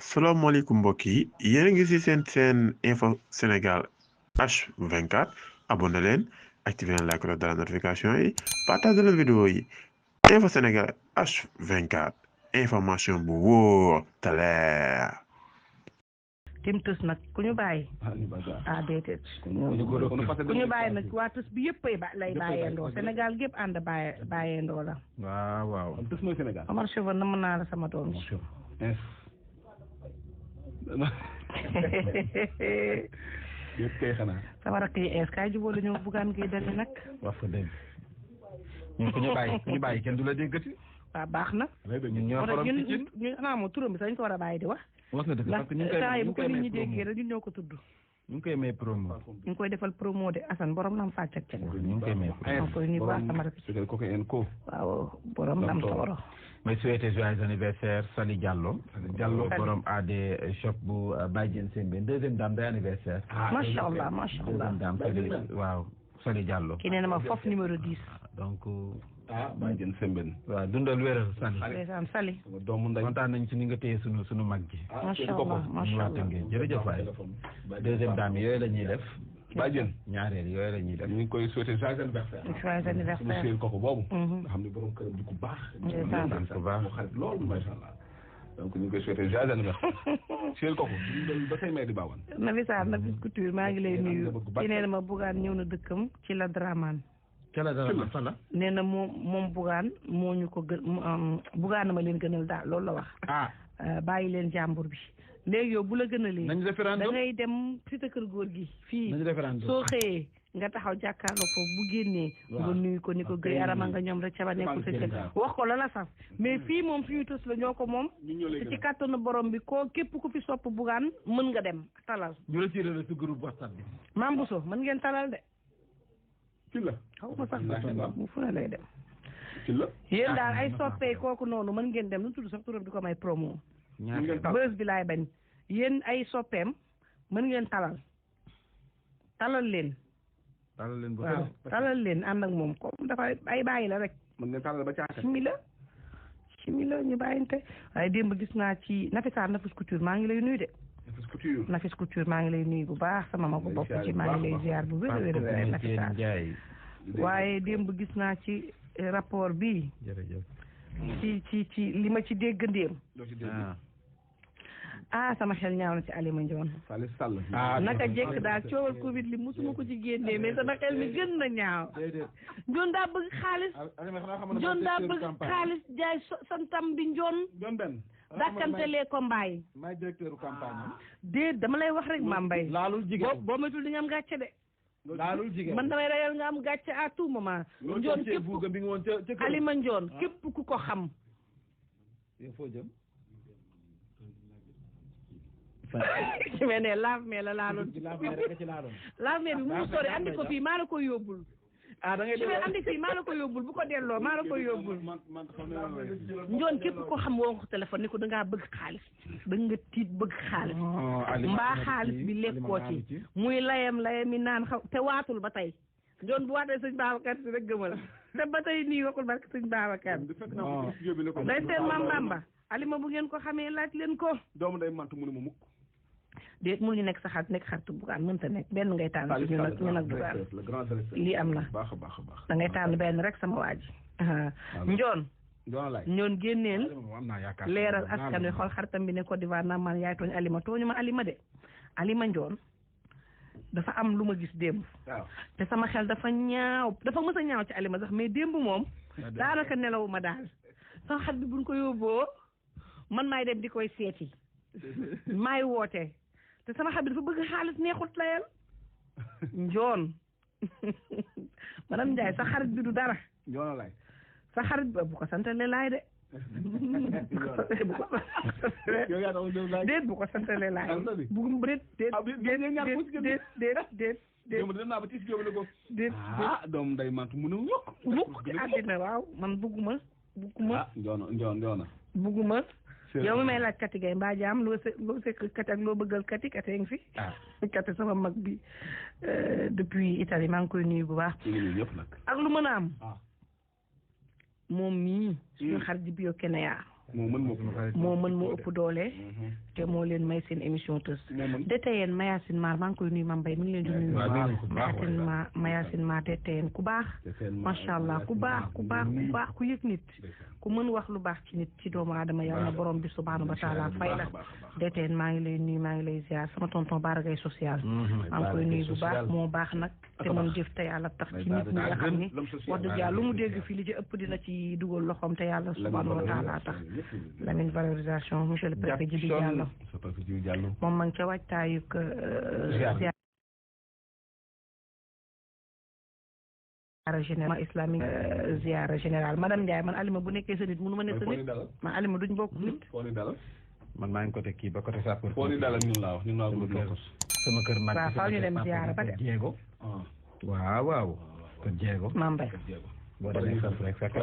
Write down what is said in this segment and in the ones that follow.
salaamaaleykum mbokk yi yéen a ngi ci seen info Sénégal H24 abonné leen activé leen la cloche de la notification yi partagé leen vidéo yi info Sénégal H24 information bu wóor te leer. tim tës nag ku ñu bàyyi déedéet ku ñu bàyyi nag waa tës bi yëpp lay bàyyeendoo Sénégal gépp ànd bàyyeendoo la waaw tës mooy Sénégal Omar Cheveux na mën naa la sama doom ji yëpp kay xanaa sama rakk yi ees kaay jubóo la ñëw buggaan gi dali nag wax fa dëgg ñun ku ñu bàyyi kenn du la déggati waaw baax na ñun ñoo xorom ci cin ñun xanaa moom turam bi sax dañ ko war a bàyyi di wax wax nga dëgg ndax parce que ñu temps yi bu ngi ko koy nit ñi déggee rek ñun ñoo ko tudd ñu ngi koy may promo ñu ngi koy defal promo de Assane borom nam fàcc ak cen ñu ngi koy may maa koy nuyu bu baax sama rakk c'est ko en ko waaw borom nam tooro may souhaité joyeux anniversaire Sali Diallo borom AD shop bu Baye Diène Sembène deuxième dame day anniversaire macha allah deuxième dame Sali waaw Sali Diallo kii nee na ma foofu numéro 10 donc Baye Diène Sembène waaw dundal wéral Sali ndeysaan Sali doomu ndey kontaan nañ ci ni nga téye sunu mag ji macha allah macha allah jërëjëf waay deuxième dame yooyu la ñuy def Baye Diène ñaareel yooyu la ñuy def ñu ngi koy souhaité joyeux anniversaire joyeux anniversaire seen kooku boobu nga xam ne borom këram di ku baax ku baax mu xarit loolu macha allah donc ñu ngi koy souhaité joyeux anniversaire seen kooku ba say may di baawan Nafi Sarr Nafi Couture maa ngi lay nuyu ci nee na ma Bougane ñëw na dëkkam ci la Dramane fala nee na moom Bougane moo ñu ko gën Bougane ma leen gënal daal loolu la wax bàyyi leen jàmbur bi léegi yow bu la gënalee nañ référendum da ngay dem si ta kër góor gi fii soo xëyee nga taxaw jàkkaarloo foofu bu génnee nga nuyu ko ni ko gëy arama nga ñoom rek ca ba nekkul sa kër wax ko la la saf mais fii moom suñu tos la ñoo ko moom te ci kàttanu borom bi ko képp ku fi sopp Bougane mën nga dem talal ñu retiré la ci groupe WhatsApp bi Mame Bousso mën ngeen talal de ci la xaw ma sax mu fu ne lay dem ci la yéen daal ay soppee kooku noonu mën ngeen dem nu tudd sax turam di ko may promo bës bi laay bañ yéen ay soppeem mën ngeen talal leen waaw talal leen ànd ak moom comme dafa ay bàyyi la rek mën ngeen talal ba caaka chimie la ñu bàyyinte waaye démb gis naa ci Nafi Sarr Nafis Couture maa ngi lay nuyu de Nafis Couture maa ngi lay nuyu bu baax sama magu bopp ci maa ngi lay ziar bu wér wér wér Nafi Sarr waaye démb gis naa ci rapport bi ci li ma ci dégg ndéem sama xel ñaaw na ci Alima Ndione naka jekk daal coowal Covid li musuma ko ci génnee mais sama xel mi gën na ñaaw Ndione daa bëgg xaalis Ndione daa bëgg xaalis jaay santam bi Ndione dàkkantelee ko mbaay maay directeur campagne déet dama lay wax rek Mame Mbaye laalul jigéen boo matul di nga am gàcce de laalul jigéen man damay rayal nga am gàcce à tout moment Ndione képp Alima Ndione képp ku ko xam foo jëm mais ne laaf mais la laaloon laaf mais bi mu sori andi ko fii maa la koy yóbbul da ngay andi fii maa la koy yóbbul bu ko delloo maa la koy yóbbul Ndione képp ko xam woo ko téléphone ni ko dangaa bëgg xaalis da nga tiit bëgg xaalis mbaa xaalis bi lekkoo ci muy layam yi naan xaw te waatul ba tey Ndione bu waatee sëñ Babacar si rek gëmal te ba tey nii waxul barke sëñ Babacar day seen Mame Bamba Alima bu ngeen ko xamee laaj leen ko doomu day mantu mu ne ma mukk déet mu ñu nekk sa xarit nekk xaritu Bougane mënta nekk benn ngay tànn ci ñu nag Bougane lii am na da ngay tànn benn rek sama waa ji Ndione génneel leeral askan wi xool xaritam bi ne Côte d'Ivoire naa man yaay tooñ Alima tooñu ma Alima de Alima Ndione dafa am lu ma gis démb te sama xel dafa mës a ñaaw ci Alima sax mais démb moom daanaka nelawu ma daal sama xarit bi buñ ko yóbboo man maay dem di koy seeti maay woote te sama xarit bi dafa bëgg xaalis neexut layal Ndione madame Ndiaye sa xarit bi du dara sa xarit bi bu ko santale laay de déet bu ko santale laay bugum déet doomu day mantu mu ne mukk ci àddina waaw man bugguma bugguma yow mi may laaj kati gay mbaa jaam loo sekk kati ak loo bëggal kati ngi fi kati sama mag bi depuis Italie maa ngi koy nuyu bu baax ak lu mën a am moom mii suñu xarit di bio Kenya moo mën moo ëpp doole te moo leen may seen émission tës DTN Mayacine Mar maa ngi koy nuyu Mame Mbaye mi ngi leen di nuyu Mayacine Mar DTN ku baax macha allah ku baax ku yëg nit ku mën wax lu baax ci nit ci doomu aadama yàlla na borom bi subhanahu wa taala fay la DTN maa ngi lay nuyu maa ngi lay ziar sama tonton Baragay social maa ngi koy nuyu bu baax moo baax nag te mën jëf te yàlla tax ci nit ñi nga xam ni wax dëgg yàlla lu mu dégg fii li ci ëpp dina ci dugal loxoom te yàlla subhanahu wa taala tax Lamine valorisation monsieur le préfet Djibi Diallo moom ma ngi ca waajtaayu général islamique ziara général madame Ndiaye man Alima bu nekkee sa nit mënu ma nekk sa nit man Alima duñ bokk nit man maa ngi côté kii ba côté sapeur foo ni dalal ñun laa wax ñun laa ko sama kër mag waaw faaw ñu dem ziara ba de Diego waaw kër Diego Mame Mbaye boo demee foofu rek fekk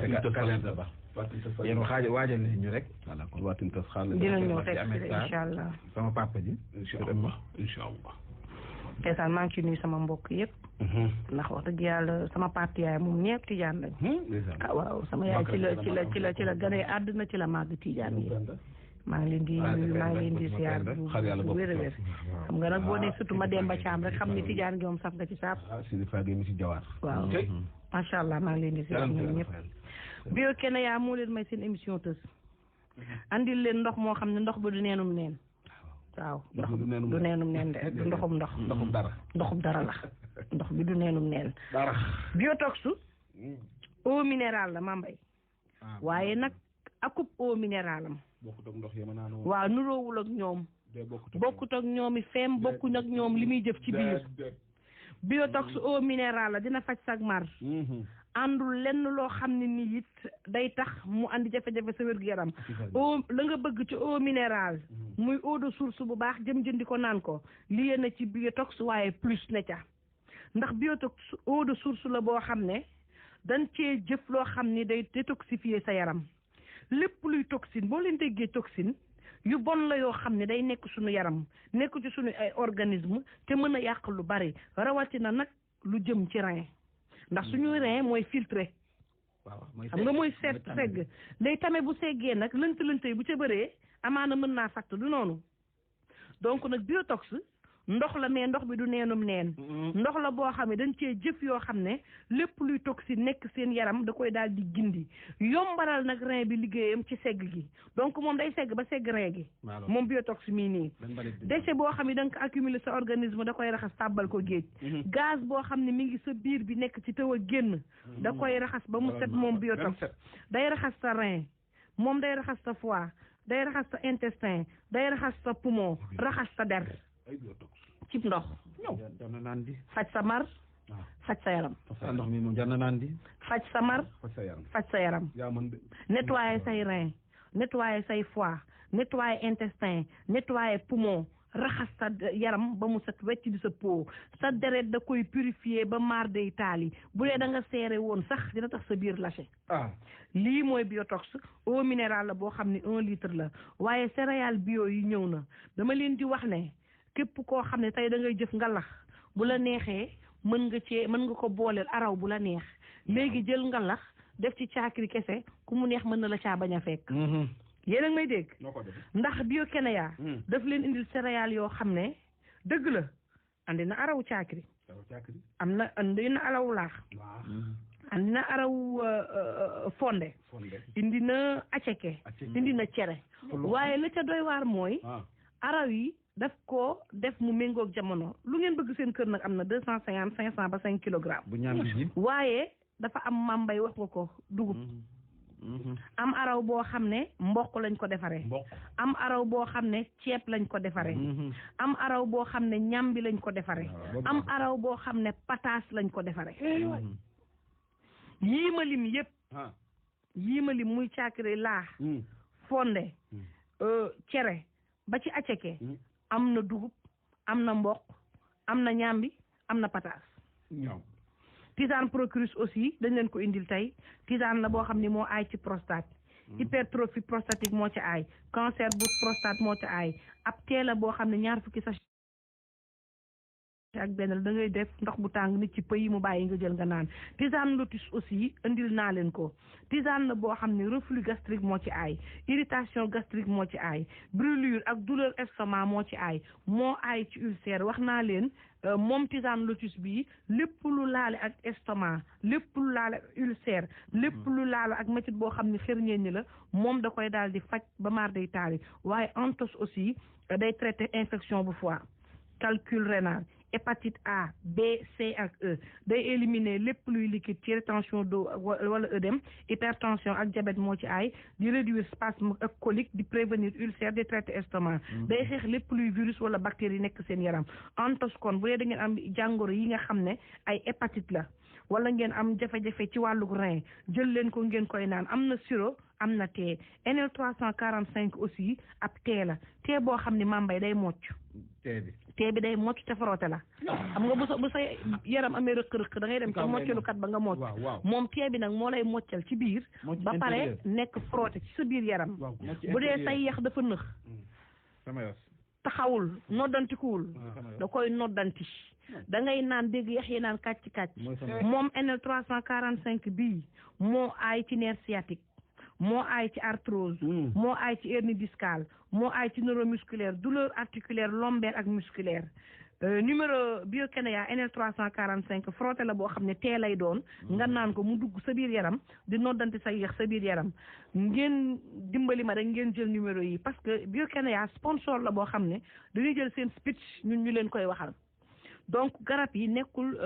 yéen waajal nañ ñu rek voilà kon waatin tas xaal dinañ ñëw teg incha allah sama papa ji incha allah teesaan maa ngi ci nuyu sama mbokk yëpp ndax wax dëgg yàlla sama parti yaay moom ñepp tijaan lañ waaw sama yaay ci la gane àdduna ci la màgg tijaan yi maa ngi leen di nuyu maa ngi leen di ziar bu wér a wér xam nga nag boo ne surtout ma Demba Caam rek xam ni tijaan gi moom saf nga ci saab waaw macha allah maa ngi leen di ziar ñoom ñëpp bio kenn yaa moo leen may seen émission tës andil leen ndox moo xam ne ndox ba du neenum neen waaw ndox du neenum neen de du ndoxum dara la ndox bi du neenum neen biotox eau minérale la Mame Mbaye waaye nag akub eau minérale am waaw nuroowul ak ñoom bokkut ak ñoomi feem bokkuñ ak ñoom li muy jëf ci biir biotox eau minérale la dina faj sag mar àndul lenn loo xam ne nii it day tax mu andi jafe-jafe sa wér-gu-yaram eau la nga bëgg ci eau minérale muy eau de source bu baax jëndi ko naan ko lié na ci biotox waaye plus ne ca ndax biotox eau de source la boo xam ne dañ cee jëf loo xam ni day détoxifier sa yaram lépp luy toxine boo leen déggee toxine yu bon la yoo xam ne day nekk suñu yaram nekk ci suñu ay organisme te mën a yàq lu bari rawatina nag lu jëm ci rein ndax suñuy rein mooy filtré xam nga mooy segg day tame bu seggee nag lënt yi bu ca bëree amaana mën naa fatt du noonu donc nag biotox ndox la mais ndox bi du neenum neen ndox la boo xam ne dañ cee jëf yoo xam ne lépp luy toxine nekk seen yaram da koy daal di gindi yombalal nag rein bi liggéeyam ci segg gi donc moom day segg ba segg rein gi moom biotox mii nii déchet boo xam ne da nga ko accumuler sa organisme da koy raxas tàbbal ko géej gaz boo xam ne mi ngi sa biir bi nekk ci taw a génn da koy raxas ba mu set moom biotox day raxas sa rein moom day raxas sa foie day raxas sa intestin day raxas sa poumon raxas sa der cib ndox faj sa mar faj sa yaram ndox mi moom jar na naan di faj sa mar faj sa yaram nettoyer say rein nettoyer say foie nettoyer intestin nettoyer poumon raxas sa yaram ba mu set wecc di sa peau sa deret da koy purifier ba maar day taali bu dee da nga seere woon sax dina tax sa biir lâché lii mooy biotox eau minérale la boo xam ne 1 litre la waaye céréales bio yi ñëw na dama leen di wax ne képp koo xam ne tey da ngay jëf ngalax bu la neexee mën nga ko booleel araw bu la neex léegi jël ngalax def ci caakiri kese ku mu neex mën na la caa bañ a fekk yéen a ngi may dégg ndax bio Kenya daf leen indil céréales yoo xam ne dëgg la andi na araw caakiri andi na araw laax andi na araw fonde indi na aceke indi na cere waaye la ca doy waar mooy araw yi daf ko def mu méngoog jamono lu ngeen bëgg seen kër nag am na 250 500 ba 5 kilogrammes bu ñaam bi waaye dafa am Mame Mbaye wax nga ko dugub am araw boo xam ne mboq lañ ko defaree am araw boo xam ne ceeb lañ ko defaree am araw boo xam ne ñambi lañ ko defaree am araw boo xam ne pataas lañ ko defaree yii ma lim yëpp muy caakiri laax fonde cere ba ci aceke am na dugub am na mboq am na ñambi am na pataas tisane procurus aussi dañ leen ko indil tey tisane la boo xam ne moo aay ci prostate hypertrophie prostatique moo ci aay cancer bu prostate moo ci aay ab teela boo xam ne 2 fukki sachet ak benn da ngay def ndox bu tàng nit ci pëy mu bàyyi nga jël nga naan tisane lotus aussi indil naa leen ko tisane la boo xam ne reflux gastrique moo ci aay irritation gastrique moo ci aay brûlure ak douleur estomac moo ci aay moo aay ci ulcère wax naa leen moom tisane lotus bi lépp lu laale ak estomac lépp lu laale ak ulcère lépp lu laale ak métit boo xam ne xërñeen ñi la moom da koy daal di faj ba maar day taali waaye antos aussi day traité infection bu foie calcul rénal hépatite A B C ak E day éliminer lépp luy liquide ci rétention d'eau wala œdème hypertension ak diabète moo ci aay di réduire spasme ak colique di prévenir ulcère di traiter estomac day xeex lépp luy virus wala bactérie nekk seen yaram antos kon bu dee da ngeen am jàngoro yi nga xam ne ay hépatite la wala ngeen am jafe-jafe ci wàllu rein jël leen ko ngeen koy naan am na sirop am na thé NL 345 aussi ab thé la thé boo xam ne mambay day mocc thé bi day mocc te frotté la xam nga bu sa yaram amee rëq-rëq da ngay dem ca moccalukat ba nga mocc moom thé bi nag moo lay moccal ci biir ba pare nekk frotté ci sa biir yaram bu dee say yax dafa nëx taxawul noddantikuwul da koy noddanti da ngay naan dégg yax yi naan kàcc moom NL 345 bii moo aay ci nerf sciatique moo aay ci arthrose moo aay ci hernie discale moo aay ci neuromusculaire douleur articulaire lombaire ak musculaire numéro Biokénéa NL 345 frotté la boo xam ne tee lay doon nga naan ko mu dugg sa biir yaram di noddanti sa yax sa biir yaram ngeen dimbali ma rek ngeen jël numéro yi parce que Biokénéa sponsor la boo xam ne dañuy jël seen speech ñun ñu leen koy waxal donc garab yi nekkul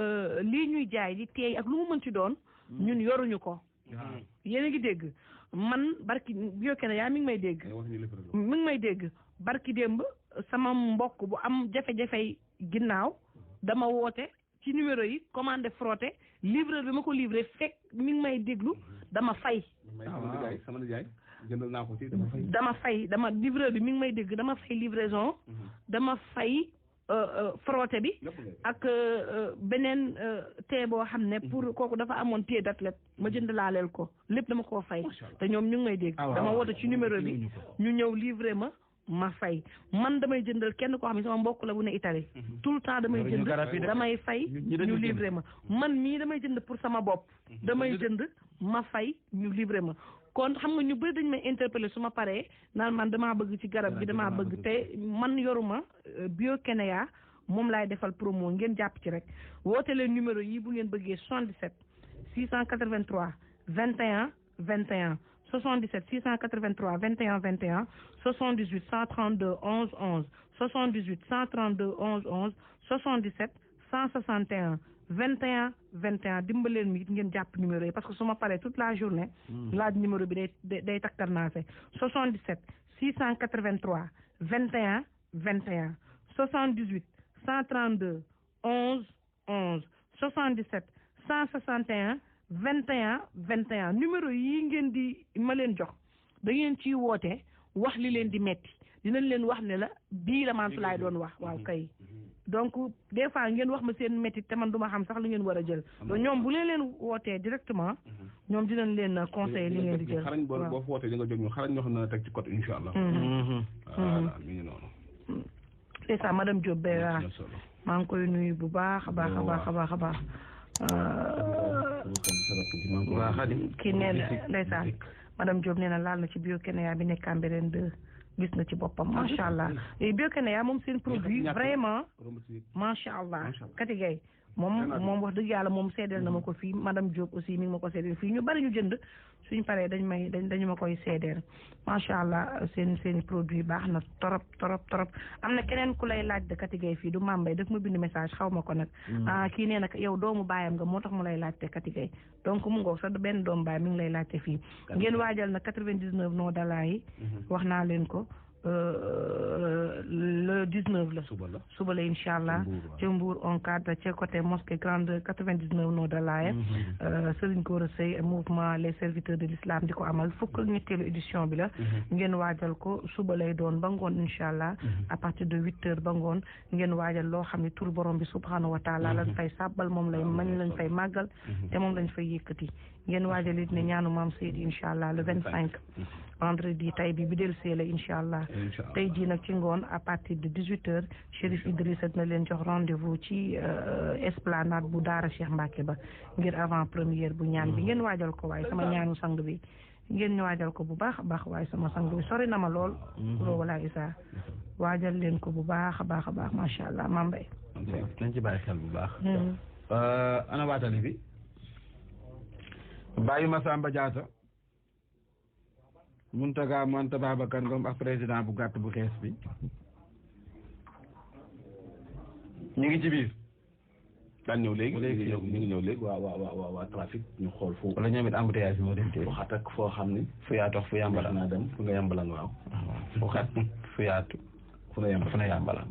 lii ñuy jaay di teey ak lu mu mën ci doon ñun yoruñu ko yéen a ngi dégg man barki Biokénéa mi ngi may dégg barki démb sama mbokk bu am jafe-jafey ginnaaw dama woote ci numéro yi commandé frotté livreur bi ma ko livré fekk mi ngi may déglu dama fay sama nijaay jëndal naa ko ci dama livreur bi mi ngi may dégg dama fay livraison dama fay frotté bi ak beneen thé boo xam ne pour kooku dafa amoon thé d'athlète ma jënd laaleel ko lépp dama koo fay te ñoom ñu ngi may dégg dama woote ci numéro bi ñu ñëw livré ma fay man damay jëndal kenn koo xam ne sama mbokk la bu ne Italie tout le temps damay jënd damay fay ñu livré ma man mii damay jënd pour sama bopp damay jënd ma fay ñu livré ma kon xam nga ñu bëri dañ may interpeller su ma paree naan man damaa bëgg ci garab gi damaa bëgg te man yoruma Biokénéa moom laay defal promo ngeen jàpp ci rek woote leen numéro yi bu ngeen bëggee 77 683 21 21 77 683 21 21 78 132 11 11 78 132 11 11 77 161 21 21 dimbaleen mi it ngeen jàpp numéro yi parce que su ma paree toute la journée laaj numéro bi day takkarnaase 77 683 21 21 78 132 11 11 77 161 21 21 numéro yi ngeen di ma leen jox da ngeen ciy woote wax li leen di metti dinañ leen wax ne la bii la Mantoulaye doon wax waaw kay donc des fois ngeen wax ma seen métti te man du ma xam sax li ngeen war a jël donc ñoom bu leen wootee directement ñoom dinañ leen conseiller li ngeen di jël xarañ boo wootee di nga jóg ñu xarañ ñoo xam ne teg ci code incha allah voilà mi ngi noonu c'est ça madame Diop Bera maa ngi koy nuyu bu baax a baax a baax a baax a baax kii nee na ndeysaan madame Diop nee na laal na ci Biokénéa bi nekk Cambérène 2 gis na ci boppam macha allah Biokénéa moom seen produit vraiment macha allah Kati Gaye moom wax dëgg yàlla moom seedeel na ma ko fii madame Diop aussi mi ngi ma ko seedeel fii ñu bari ñu jënd suñ paree dañu ma koy seedeel macha allah seen produit baax na torop am na keneen ku lay laaj de Kati Gaye fii du mambay daf ma bind message xaw ma ko nag kii nee na yow doomu baayam nga moo tax mu lay laajte Kati Gaye donc mu ngoog sax benn doomu baay mi ngi lay laajte fii ngeen waajal na 99 non dala yi wax naa leen ko le 19 la suba la incha allah ca Mbour on cadre ca côté mosquée grande 99 noo de Laye Serigne Gora Seye mouvement les serviteurs de l'islam di ko amal fukk ak ñetteelu édition bi la ngeen waajal ko suba lay doon ba ngoon incha allah à partir de 8h ba ngoon ngeen waajal loo xam ne tur borom bi subhanahu wa taala lañ fay sàbbal moom lañ fay màggal te moom lañ fay yëkkati ngeen waajal it ne ñaanu maam Seydi incha allah le 25 vendredi tay bi dellusee la incha allah tey jii nag ci ngoon à partir de 18h Chérif Idrissa na leen jox rendez-vous ci esplanade bu Daara Cheikh Mbacke ba ngir avant première bu ñaan bi ngeen waajal ko waaye sama ñaanu sang bi ngeen ñu waajal ko bu baax a baax waaye sama sang bi sori na ma lool loo wala isa waajal leen ko bu baax a baax macha allah Mambay nañ ci bàyyi xel bu baax ana waatali bi Baye Massamba Diatta Mountaga Manta Babacar Ngom ak président bu gàtt bu xees bi ñu ngi ci biir daan ñëw léegi ñu ngi ñëw léegi waa trafic ñu xool foofu wala ñoom it embouteillage bi moo dem tey fu xat ak foo xam ni fu yaatu ak fu yàmbala naa dem fu nga yàmbalan waaw fu xat fu yaatu fu na yàmbala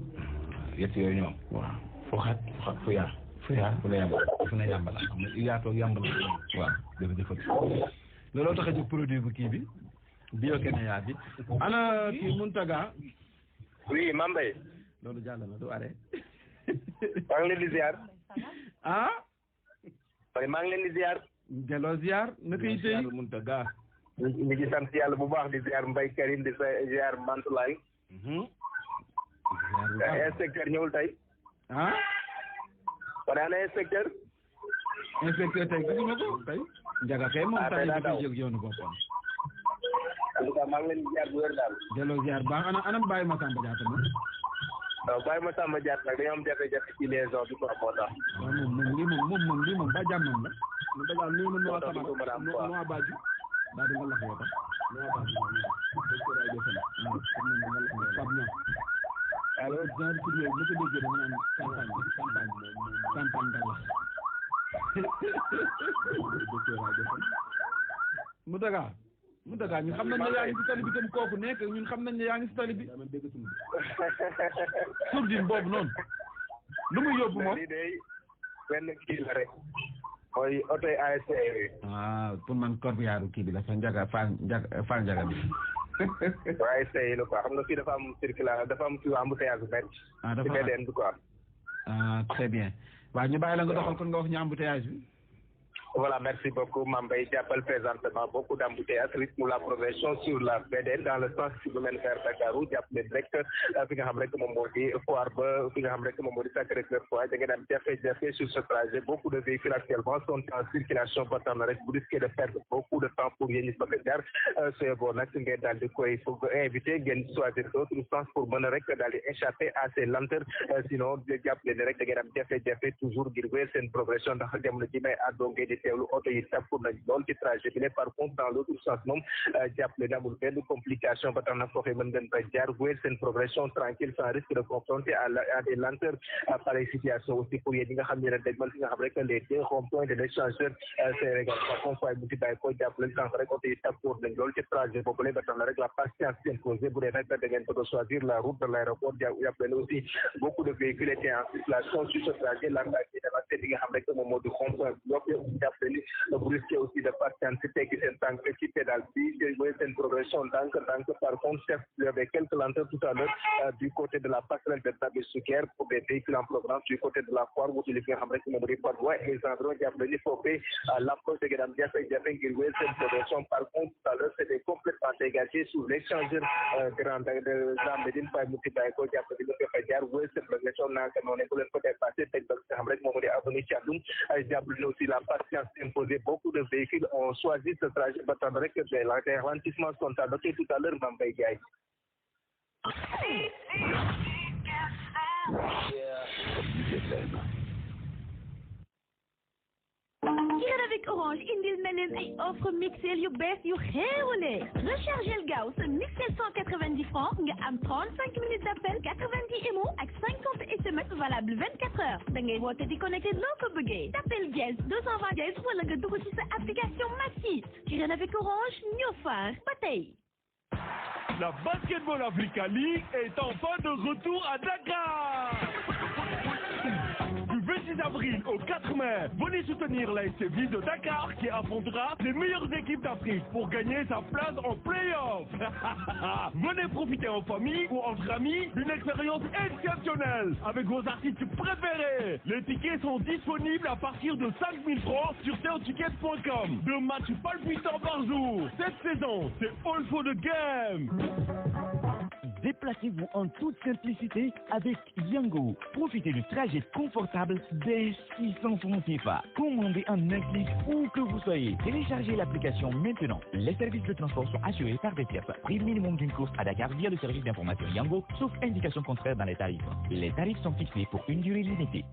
yett yooyu ñoom waaw fu xat fu yaatu fu yaatu fu na yàmbala fu na yàmbala xam nga yaatu ak yàmbala waaw jërëjëf looloo tax a jóg produit bu kii bi Bio-Kenya bi ana kii Mountaga oui Mambay loolu jàll na du arrêt maa ngi leen di ziar ah maa ngi leen di ziar delloo ziar naka yi tey Mountaga ñu ngi sant yàlla bu baax di ziar Mbaye Karim di ziar Mantulaay inspecteur ñëwul tey ah kon ana inspecteur tey gisuma ko tey njaga kay moom tey dafa jóg yoonu boppam en tout cas maa ngi leen di ziar bu wér daal delloo ziar baax ana Baye Massamba Diatta moom waaw Baye Massamba Diatta nag dañoo am jafe-jafe ci liaison bi quoi moo tax waaw moom lii moom ba jàmmam la mu dagal nuyu na noo sama noo baaju daa di nga lax yoo tax noo baaju alors genre tur yooyu ma ko déggee dama naan campagne nga lax mu daga ñun xam nañ ne yaa ngi si tali bi tam kooku nekk ñun xam nañ ne yaa ngi si tali bi surdine boobu noonu lu muy yóbbu moom benn kii la rek mooy oto yi ASC yooyu pour man corbillard kii bi la fa njaga faal njaga bi ASC yi la quoi xam nga fii dafa am circulation dafa am ci embouteillage bu métti ci VDN bi quoi très bien waaw ñu bàyyi la nga doxal kon nga wax ñu embouteillage bi Voilà, merci beaucoup. Mambay j'appelle présentement beaucoup d'embouteillages rythme la progression sur la VDN dans le sens du domaine vers Dakarou jàppale direct fi nga xam rek moom moo di foire ba fi nga xam rek moom moo di Sacré-Cœur foire da ngeen am jafe-jafe sur ce trajet beaucoup de véhicules actuellement sont en circulation ba tax na rek bu risqué de perdre beaucoup de temps pour yéen ñi bëgg a jaar c'est bon nag ngeen daal di koy foog invité ngeen choisir d'autres sens pour mën a rek daal di échapper à ces lenteurs sinon jàppale ne rek da ngeen am jafe-jafe toujours ngir wéyal seen progression ndax jamono ji may àddoo ngeen di teewlu oto yi tàkku nañ lool ci trajet bi par contre dans l'autre sens moom jàppale ne amul benn complication ba tax na foofee mën ngeen fa jaar wéyal seen progression tranquille sans risque de confronter à des lenteurs pareille situation aussi pour yéen ñi nga xam ne dañ mën fi nga xam rek les deux ronds-points de l'échangeur Sénégal confoy bu ci bàyyi ko jàppale sànq rek oto yi tàkku nañ lool ci trajet boobule ba tax na rek la patience s'imposer bu dee nag da ngeen bëgg a choisir la route de l'aéroport jàppale aussi beaucoup de véhicules étaient en circulation sur ce trajet laata li nga xam rek moom moo di rond-point jàppale bu risqué aussi de patienter teggi seen tànk ci pédale bi mooy seen progression donc par contre chef il y avait quelques lenteurs tout à l'heure du côté de la passerelle de Nabil Choucair pour des véhicules en provenance du côté de la foire wuti li nga xam rek moom di Patte d'Oie et les environs jàppale ni foofee l'approche da ngeen am jafe-jafe ngir wéyal seen progression par contre tout à l'heure c'était complètement dégagé sous l'échangeur Grand Médine Faye mu ci bàyyi ko jàppale ni nga fa jaar wéyal seen progression naaka noonu bu leen ko dépassé teg ba nga xam rek moom di avenue Thiandoum jàppale ni aussi la patience imposée beaucoup de véhicules ont choisi ce trajet ba tax rek des ralentissements sont adoptés tout à l'heure Mame Mbaye Ndiaye. Hier avec Orange indil na leen ay offre Mixel yu bees yu xéewale rechargel gaaw sa Mixel 190 francs nga am 35 minutes d'appel 90 MO ak 50 SMS valable 24 heures da ngay woote di connecté noo ko bëggee tapel dièse 220 dièse wala nga dugg ci sa application Maxit Ren avec Orange ñoo far ba tey. La Basketball Africa League est enfin de retour à Dakar. Du 28 6 avril au 4 mai, venez soutenir l'AS Ville de Dakar qui affrontera les meilleures équipes d'Afrique pour gagner sa place en play-off. Venez profiter en famille ou entre amis d'une expérience exceptionnelle avec vos artistes préférés. Les tickets sont disponibles à partir de 5 000 francs sur serticket.com. 2 matchs palpitants par jour. Cette saison, c'est all for the game. Déplacez-vous en toute simplicité avec Yango. Profitez du trajet confortable des 600 francs CFA. Commandez en un clic où que vous soyez. Téléchargez l'application maintenant. Les services de transport sont assurés par des tiers. Prix minimum d'une course à Dakar via le service d'information Yango, sauf indication contraire dans les tarifs. Les tarifs sont fixés pour une durée limitée.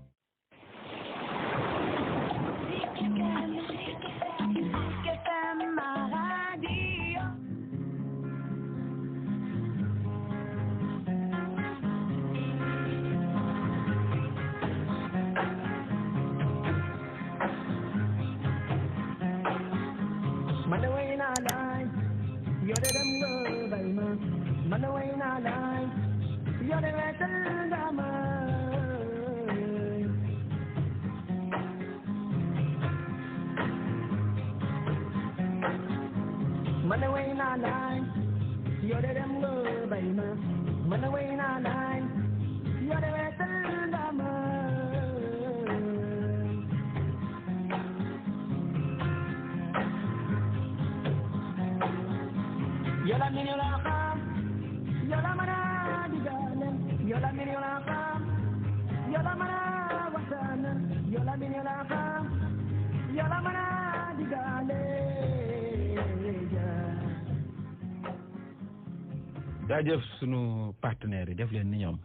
jaajëf sunu partenaires yi def leen ni ñoom.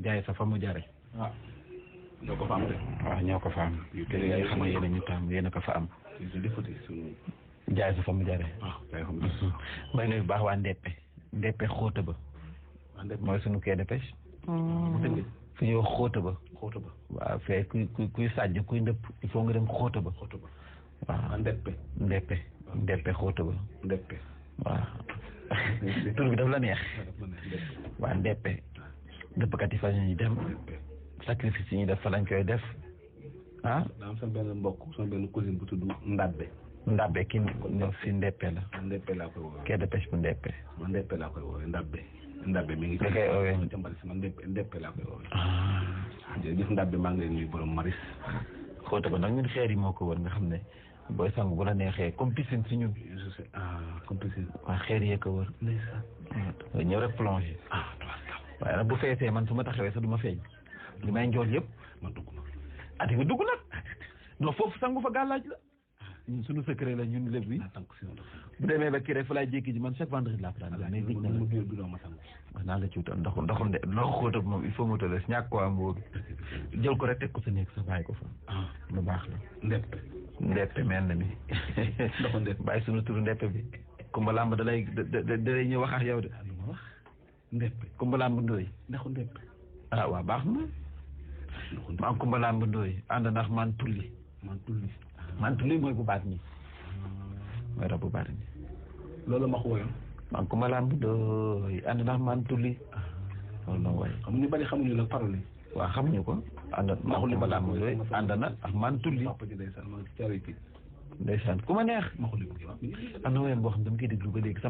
jaay sa fa mu jare. waaw ñoo ko fa am de. waaw ñoo ko fa am. te yaay xam ne yéen a ñu tam yéen a ko fa am. jaay sa fa mu jare. waaw jaay fa mu jare. may nuyu baax waa Ndeppe xóota ba. mooy sunu quai de pêche. fu ñuy wax xóota ba. waaw fee kuy sàjj kuy ndëpp il faut nga dem xóota ba. waaw Ndeppe xóota ba. waaw. tur bi daf la neex. waa Ndeppe dëppkat yi fa ñuy dem sacrifice yi ñuy def fa lañ koy def ah. daa am sama benn mbokk sama benn cousine bu tudd Ndabbe ki ñëw fi Ndeppe la. Ndeppe laa koy woowee. quai de pêche bu Ndeppe. man Ndeppe laa koy woowee Ndabbe mi ngi. nga koy woowee jàmbale si man Ndeppe laa koy woowee. jërëjëf Ndabbe maa ngi leen nuyu borom maris. xóota ba nag ñun xeer yi moo ko wër nga xam ne booy sangu bu la neexee comme piscine si ñun. comme piscine. waa xeer yee ko wër. waaw ñëw rek plongé. waaye nag bu feesee man su ma taxawee sax du ma feeñ. li may njool yëpp. ma dugg na. ah di nga dugg nag. non foofu sangu fa gàllaaj la. ñun suñu secret la ñun lépp yi. bu demee ba kii rek fa laay jékki ji man chaque vendredi laa fa daan mais dig na la wax naa la ci wutal ndoxu xóota bi moom il faut mu tëddee ñàkk ko am boobu jël ko rek teg ko sa néeg sa bàyyi ko fa. lu baax la. Ndeppe mel na mi. ndoxu Ndeppe bàyyi suñu turu Ndeppe bi. Kumba Lamb da lay ñëw wax ak yow de. Ndeppe Kumba Lamb Ndoye. ndaxu Ndeppe. ah waaw baax na. maa Kumba Lamb Ndoye ànd ndax man tulli mooy bu baat ñi. mooy rab bu baat ñi. loolu ma ko woyoon. maa Kumba Lamb Ndoye ànd ndax man tulli. loolu la woy. xam ñu bari xamuñu nag parole yi. waaw xamuñu ko. maa Kumba Lamb Ndoye ànd na ak man tulli. ndeysaan ku ma neex. am na woyam boo xam ne dama koy déglu ba léegi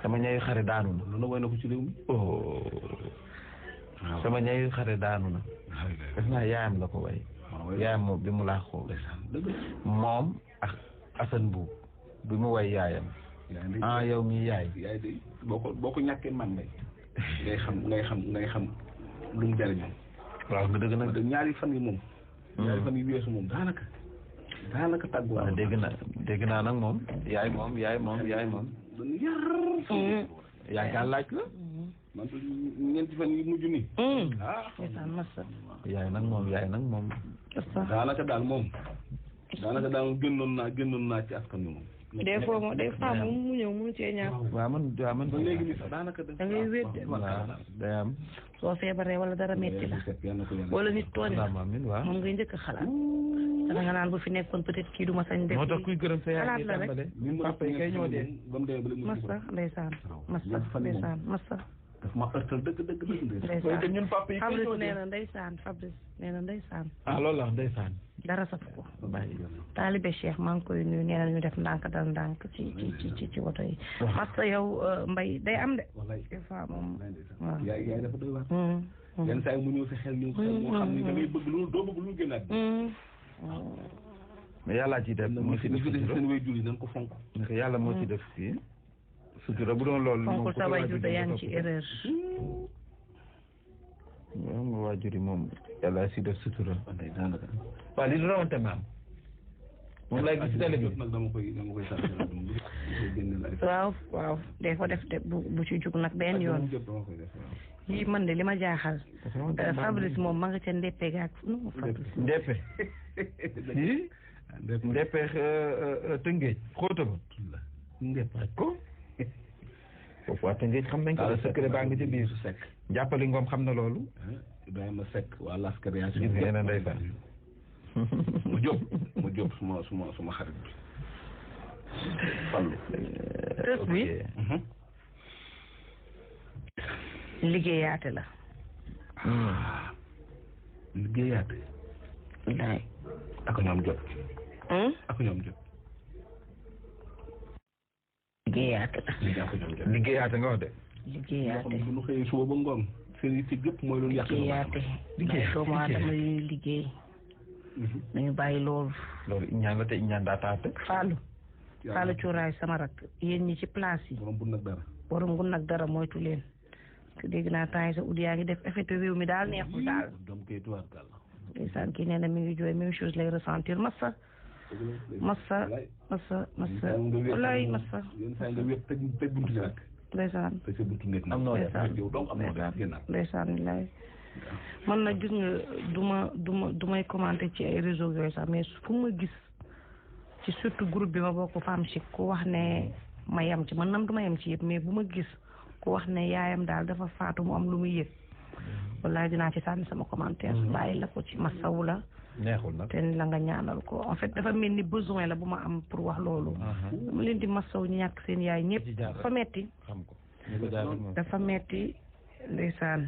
sama ñaayu xare daanu na. loolu woy na ko ci réew mi. sama ñaayu xare daanu na. def naa yaayam la ko way. yaayam moom bi mu laaxoo. moom ak Assane Mbuub bi mu way yaayam. yow mi yaay. yaay de boo ko ñàkkee man ngay xam lu mu jariñoo. waaw nga dëgg nag. ñaari fan yi moom. ñaari fan yi weesu moom daanaka tàggu. waaw dégg naa nag moom. yaay moom. yaay gaa laaj la. man ñeenti fan yi mujj nii. yaay nag moom. daanaka daal gënnoon naa ci askan wi moom. des fois moom mu ñëw mënu cee ñàkk. waaw man ba léegi nii sax daanaka da ngay wéet de. waaw day am. soo feebaree wala dara metti la wala nit tooñ la moom ngay njëkk a xalaat. te da nga naan bu fi nekkoon peut-être kii du ma sañ def. moo tax kuy gërëm sa yaay xalaat la rek. papa yi kay ñoo dee. massa ndeysaan massa. daf ma ërtal dëgg ñun papa yi Fabrice nee na ndeysaan Fabrice nee na ndeysaan loolu la ndeysaan dara saf ko taalibe Cheikh maa ngi koy nuyu nee na ñu def ndànk dal ndànk ci woto yi parce que yow Mbaye day am de des fois moom waaw yaay dafa doy waar yenn saa yi mu ñëw sa xel moo xam ni da ngay bëgg loolu doo bëgg lu gënaat mais yàlla ci def moo ci def seen way julli nañ ko fonk yàlla moo ci def fii sutura bu doon loolu fonk sa waajur da yaa ngi ci erreur waaw nga waajur yi moom yàlla si def sutura waaw li du rawante maam moom lay gis télé bi nag dama koy waaw day ko def de bu ci jug nag benn yoon yii man de li ma jaaxal Fabrice moom ma nga ca ndeppe gaak non Fabrice ndeppe si ndeppe Tëngéej xóota ba ndeppe ko foofu waa Tëngéej xam nañ ko secret baa ngi ci biir jàppali ngoom xam na loolu Ibrahima Seck waa las création nee na ndeysaan mu jóg suma xarit bi Fallu tës bi liggéeyaate la liggéeyaate wallaay ak ñoom jot liggéeyaate la liggéeyaate nga wax de liggéeyaate bu ñu xëyee suba ba ngoon seen yi ci gëpp mooy loolu yàq liggéeyaate ndax doomu aadama yuy liggéey nañu bàyyi loolu ñaan la te ñaan daa taate Fallou Cuuraay sama rak yéen ñi ci place yi borom gun nag dara moytu leen te dégg naa temps yi sa ud yaa ngi def effet te réew mi daal neexul daal ndeysaan kii nee na mi ngi jooy même chose lay ressentir massa wallaay massa ndeysaan ndeysaan wallaay man nag gis nga du may commenter ci ay réseaux yooyu sax mais fu ma gis ci surtout groupe bi ma bokk Femme Chic ku wax ne ma yem ci man nam du ma yem ci yëpp mais bu ma gis ku wax ne yaayam daal dafa faatu mu am lu muy yëg wallaay dinaa ci sànni sama commentaire bàyyi la ko ci masawu la neexul nag te la nga ñaanal ko en fait dafa mel ni besoin la bu ma am pour wax loolu dama leen di masaw ñu ñàkk seen yaay ñëpp dafa metti dafa metti ndeysaan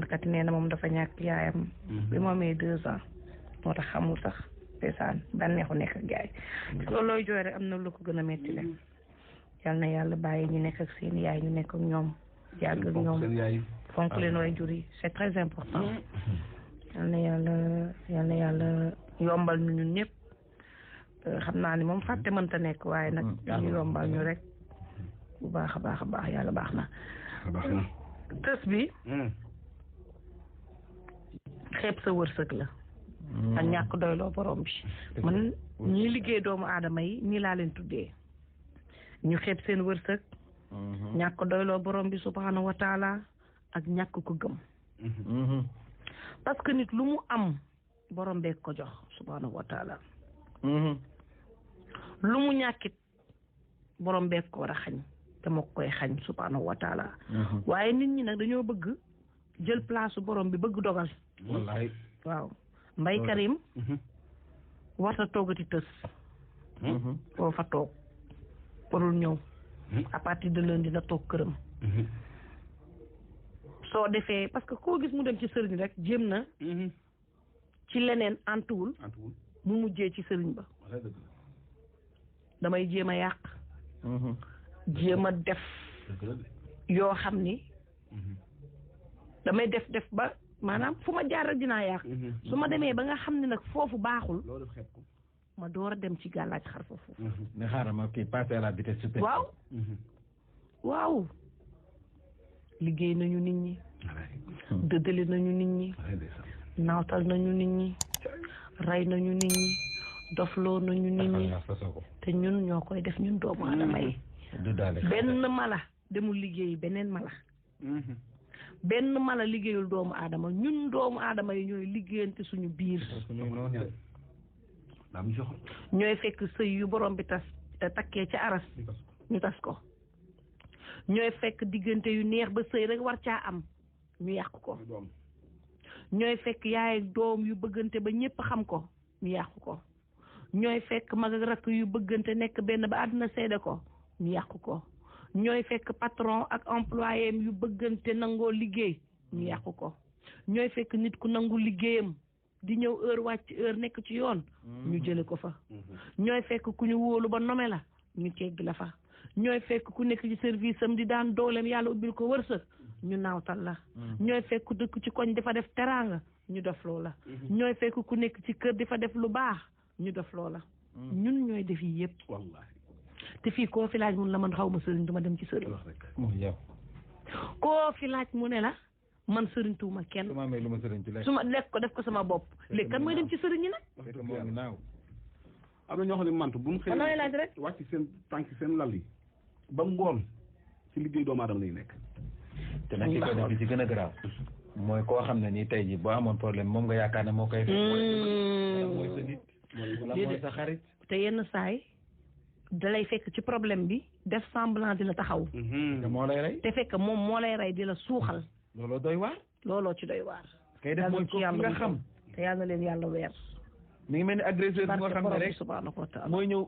kat nee na moom dafa ñàkk yaayam bi mu amee 2 ans moo tax xamul sax ndeysaan bànneexu nekk ak yaay loolu looy jooy rek am na lu ko gën a metti le yal na yàlla bàyyi ñu nekk ak seen yaay ñu nekk ak ñoom yàgg ak ñoom fonk leen way jur yi c'est très important yal na yàlla yombal ñu ñun ñëpp xam naa ni moom fàtte mënta nekk waaye nag ñu yombal ñu rek bu baax a baax yàlla baax na tës bi xeeb sa wërsëg la ak ñàkk doyloo borom bi man ñi liggéey doomu aadama yi nii laa leen tuddee ñu xeeb seen wërsëg ñàkk doyloo borom bi subhanahu wa taala ak ñàkk ko gëm parce que nit lu mu am borom bee ko jox subhanahu wa taala lu mu ñàkkit borom bee ko war a xañ te moo koy xañ subhanahu wa taala waaye nit ñi nag dañoo bëgg jël place borom bi bëgg dogal wallaay waaw Mbay Karim warta toogati tës boo fa toog warul ñëw à partir de lundi na toog këram soo defee parce que koo gis mu dem ci sëriñ rek jéem na ci leneen antuwul mu mujjee ci sëriñ ba damay jéem a yàq jéem a def yoo xam ni damay def ba maanaam fu ma jaar rek dinaa yàq su ma demee ba nga xam ne nag foofu baaxul ma door a dem ci gàllaaj xar foofu ne xaaral ma kii passer à la vitesse supérieure waaw liggéey nañu nit ñi dëddali nañu nit ñi naawtal nañu nit ñi rey nañu nit ñi dofloo nañu nit ñi te ñun ñoo koy def ñun doomu aadama yi benn mala demul liggéey beneen mala benn mala liggéeyul doomu aadama ñun doomu aadama yi ñooy liggéeyante suñu biir ñooy fekk sëy yu borom bi takkee ca aras ñu tas ko ñooy fekk diggante yu neex ba sëy rek war caa am ñu yàq ko ñooy fekk yaay ak doom yu bëggante ba ñépp xam ko ñu yàq ko ñooy fekk mag ak rakk yu bëggante nekk benn ba àdduna seede ko ñu yàq ko ñooy fekk patron ak employé yu bëggante nangoo liggéey ñu yàqu ko ñooy fekk nit ku nangu liggéeyam di ñëw heure wàcc heure nekk ci yoon ñu jële ko fa ñooy fekk ku ñu wóolu ba nome la ñu teggi la fa ñooy fekk ku nekk ci service am di daan dooleem yàlla ubbil ko wërsëg ñu naawtal la ñooy fekk ku dëkk ci koñ dafa def teraanga ñu def loola ñooy fekk ku nekk ci kër dafa def lu baax ñu def loola ñun ñooy def yi yëpp wallahi te fii koo fi laaj mun la man xaw ma sëriñ du ma dem ci sëriñ koo fi laaj mu ne la man sëriñ tuuma kenn su ma amee lu ma sëriñ ci lekk su ma lekk ko def ko sama bopp léegi kan mooy dem ci sëriñ ñi nag am na ñoo xam ne mant bu ñu xëy lay laaj rek wàcc seen tànk seen lal yi ba ngoon ci liggéey doomu aadama lay nekk te nag ki ko def ci gën a garaaw mooy koo xam ne nii tey ji boo amoon problème moom nga yaakaar ne moo koy mooy sa nit wala mooy sa xarit te yenn saay dalay fekk ci problème bi def semblant di la taxaw te moo lay rey te fekk moom moo lay rey di la suuxal looloo doy waar looloo ci doy waar kay def mooy ko nga xam te yàlla na leen yàlla weer mi ngi mel ni agresseur bi nga xam ne rek subhanahu wa taala mooy ñëw